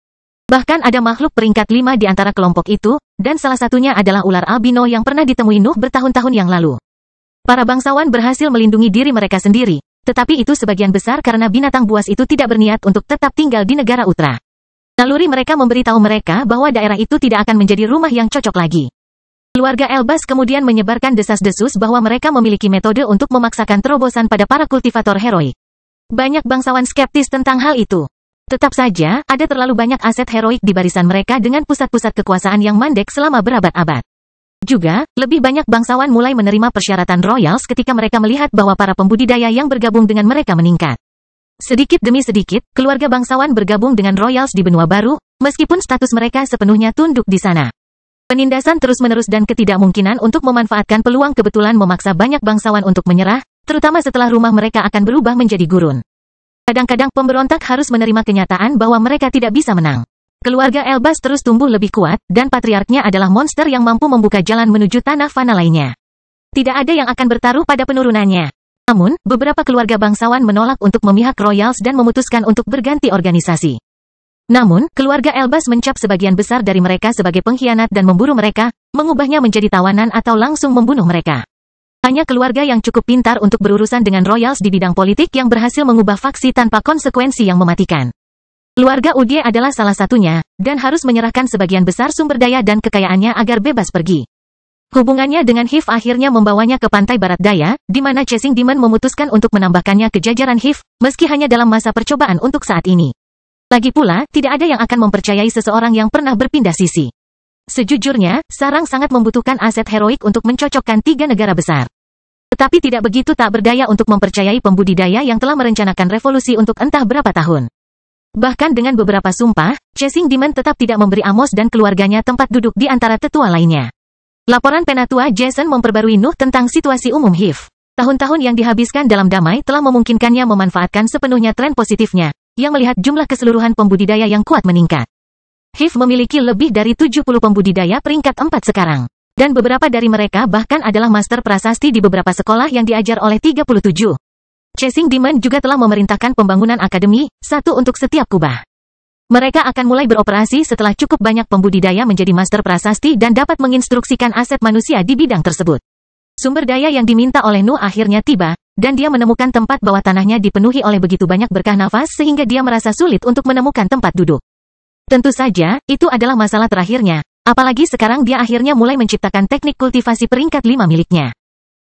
Bahkan ada makhluk peringkat 5 di antara kelompok itu, dan salah satunya adalah ular albino yang pernah ditemui Nuh bertahun-tahun yang lalu. Para bangsawan berhasil melindungi diri mereka sendiri, tetapi itu sebagian besar karena binatang buas itu tidak berniat untuk tetap tinggal di negara Utra. Naluri mereka memberitahu mereka bahwa daerah itu tidak akan menjadi rumah yang cocok lagi. Keluarga Elbas kemudian menyebarkan desas-desus bahwa mereka memiliki metode untuk memaksakan terobosan pada para kultivator heroik. Banyak bangsawan skeptis tentang hal itu. Tetap saja, ada terlalu banyak aset heroik di barisan mereka dengan pusat-pusat kekuasaan yang mandek selama berabad-abad. Juga, lebih banyak bangsawan mulai menerima persyaratan royals ketika mereka melihat bahwa para pembudidaya yang bergabung dengan mereka meningkat. Sedikit demi sedikit, keluarga bangsawan bergabung dengan royals di benua baru, meskipun status mereka sepenuhnya tunduk di sana. Penindasan terus-menerus dan ketidakmungkinan untuk memanfaatkan peluang kebetulan memaksa banyak bangsawan untuk menyerah, terutama setelah rumah mereka akan berubah menjadi gurun. Kadang-kadang pemberontak harus menerima kenyataan bahwa mereka tidak bisa menang. Keluarga Elbas terus tumbuh lebih kuat, dan patriarknya adalah monster yang mampu membuka jalan menuju tanah fana lainnya. Tidak ada yang akan bertaruh pada penurunannya. Namun, beberapa keluarga bangsawan menolak untuk memihak royals dan memutuskan untuk berganti organisasi. Namun, keluarga Elbas mencap sebagian besar dari mereka sebagai pengkhianat dan memburu mereka, mengubahnya menjadi tawanan atau langsung membunuh mereka. Hanya keluarga yang cukup pintar untuk berurusan dengan royals di bidang politik yang berhasil mengubah faksi tanpa konsekuensi yang mematikan. Keluarga Udie adalah salah satunya, dan harus menyerahkan sebagian besar sumber daya dan kekayaannya agar bebas pergi. Hubungannya dengan Hiv akhirnya membawanya ke pantai barat daya, di mana Chasing Demon memutuskan untuk menambahkannya ke jajaran Hiv, meski hanya dalam masa percobaan untuk saat ini. Lagi pula, tidak ada yang akan mempercayai seseorang yang pernah berpindah sisi. Sejujurnya, Sarang sangat membutuhkan aset heroik untuk mencocokkan 3 negara besar. Tetapi tidak begitu tak berdaya untuk mempercayai pembudidaya yang telah merencanakan revolusi untuk entah berapa tahun. Bahkan dengan beberapa sumpah, Chasing Demon tetap tidak memberi Amos dan keluarganya tempat duduk di antara tetua lainnya. Laporan Penatua Jason memperbarui Nuh tentang situasi umum Hiv. Tahun-tahun yang dihabiskan dalam damai telah memungkinkannya memanfaatkan sepenuhnya tren positifnya, yang melihat jumlah keseluruhan pembudidaya yang kuat meningkat. Hiv memiliki lebih dari 70 pembudidaya peringkat 4 sekarang. Dan beberapa dari mereka bahkan adalah master prasasti di beberapa sekolah yang diajar oleh 37. Chasing Demon juga telah memerintahkan pembangunan akademi, 1 untuk setiap kubah. Mereka akan mulai beroperasi setelah cukup banyak pembudidaya menjadi master prasasti dan dapat menginstruksikan aset manusia di bidang tersebut. Sumber daya yang diminta oleh Nuh akhirnya tiba, dan dia menemukan tempat bawah tanahnya dipenuhi oleh begitu banyak berkah nafas sehingga dia merasa sulit untuk menemukan tempat duduk. Tentu saja, itu adalah masalah terakhirnya, apalagi sekarang dia akhirnya mulai menciptakan teknik kultivasi peringkat 5 miliknya.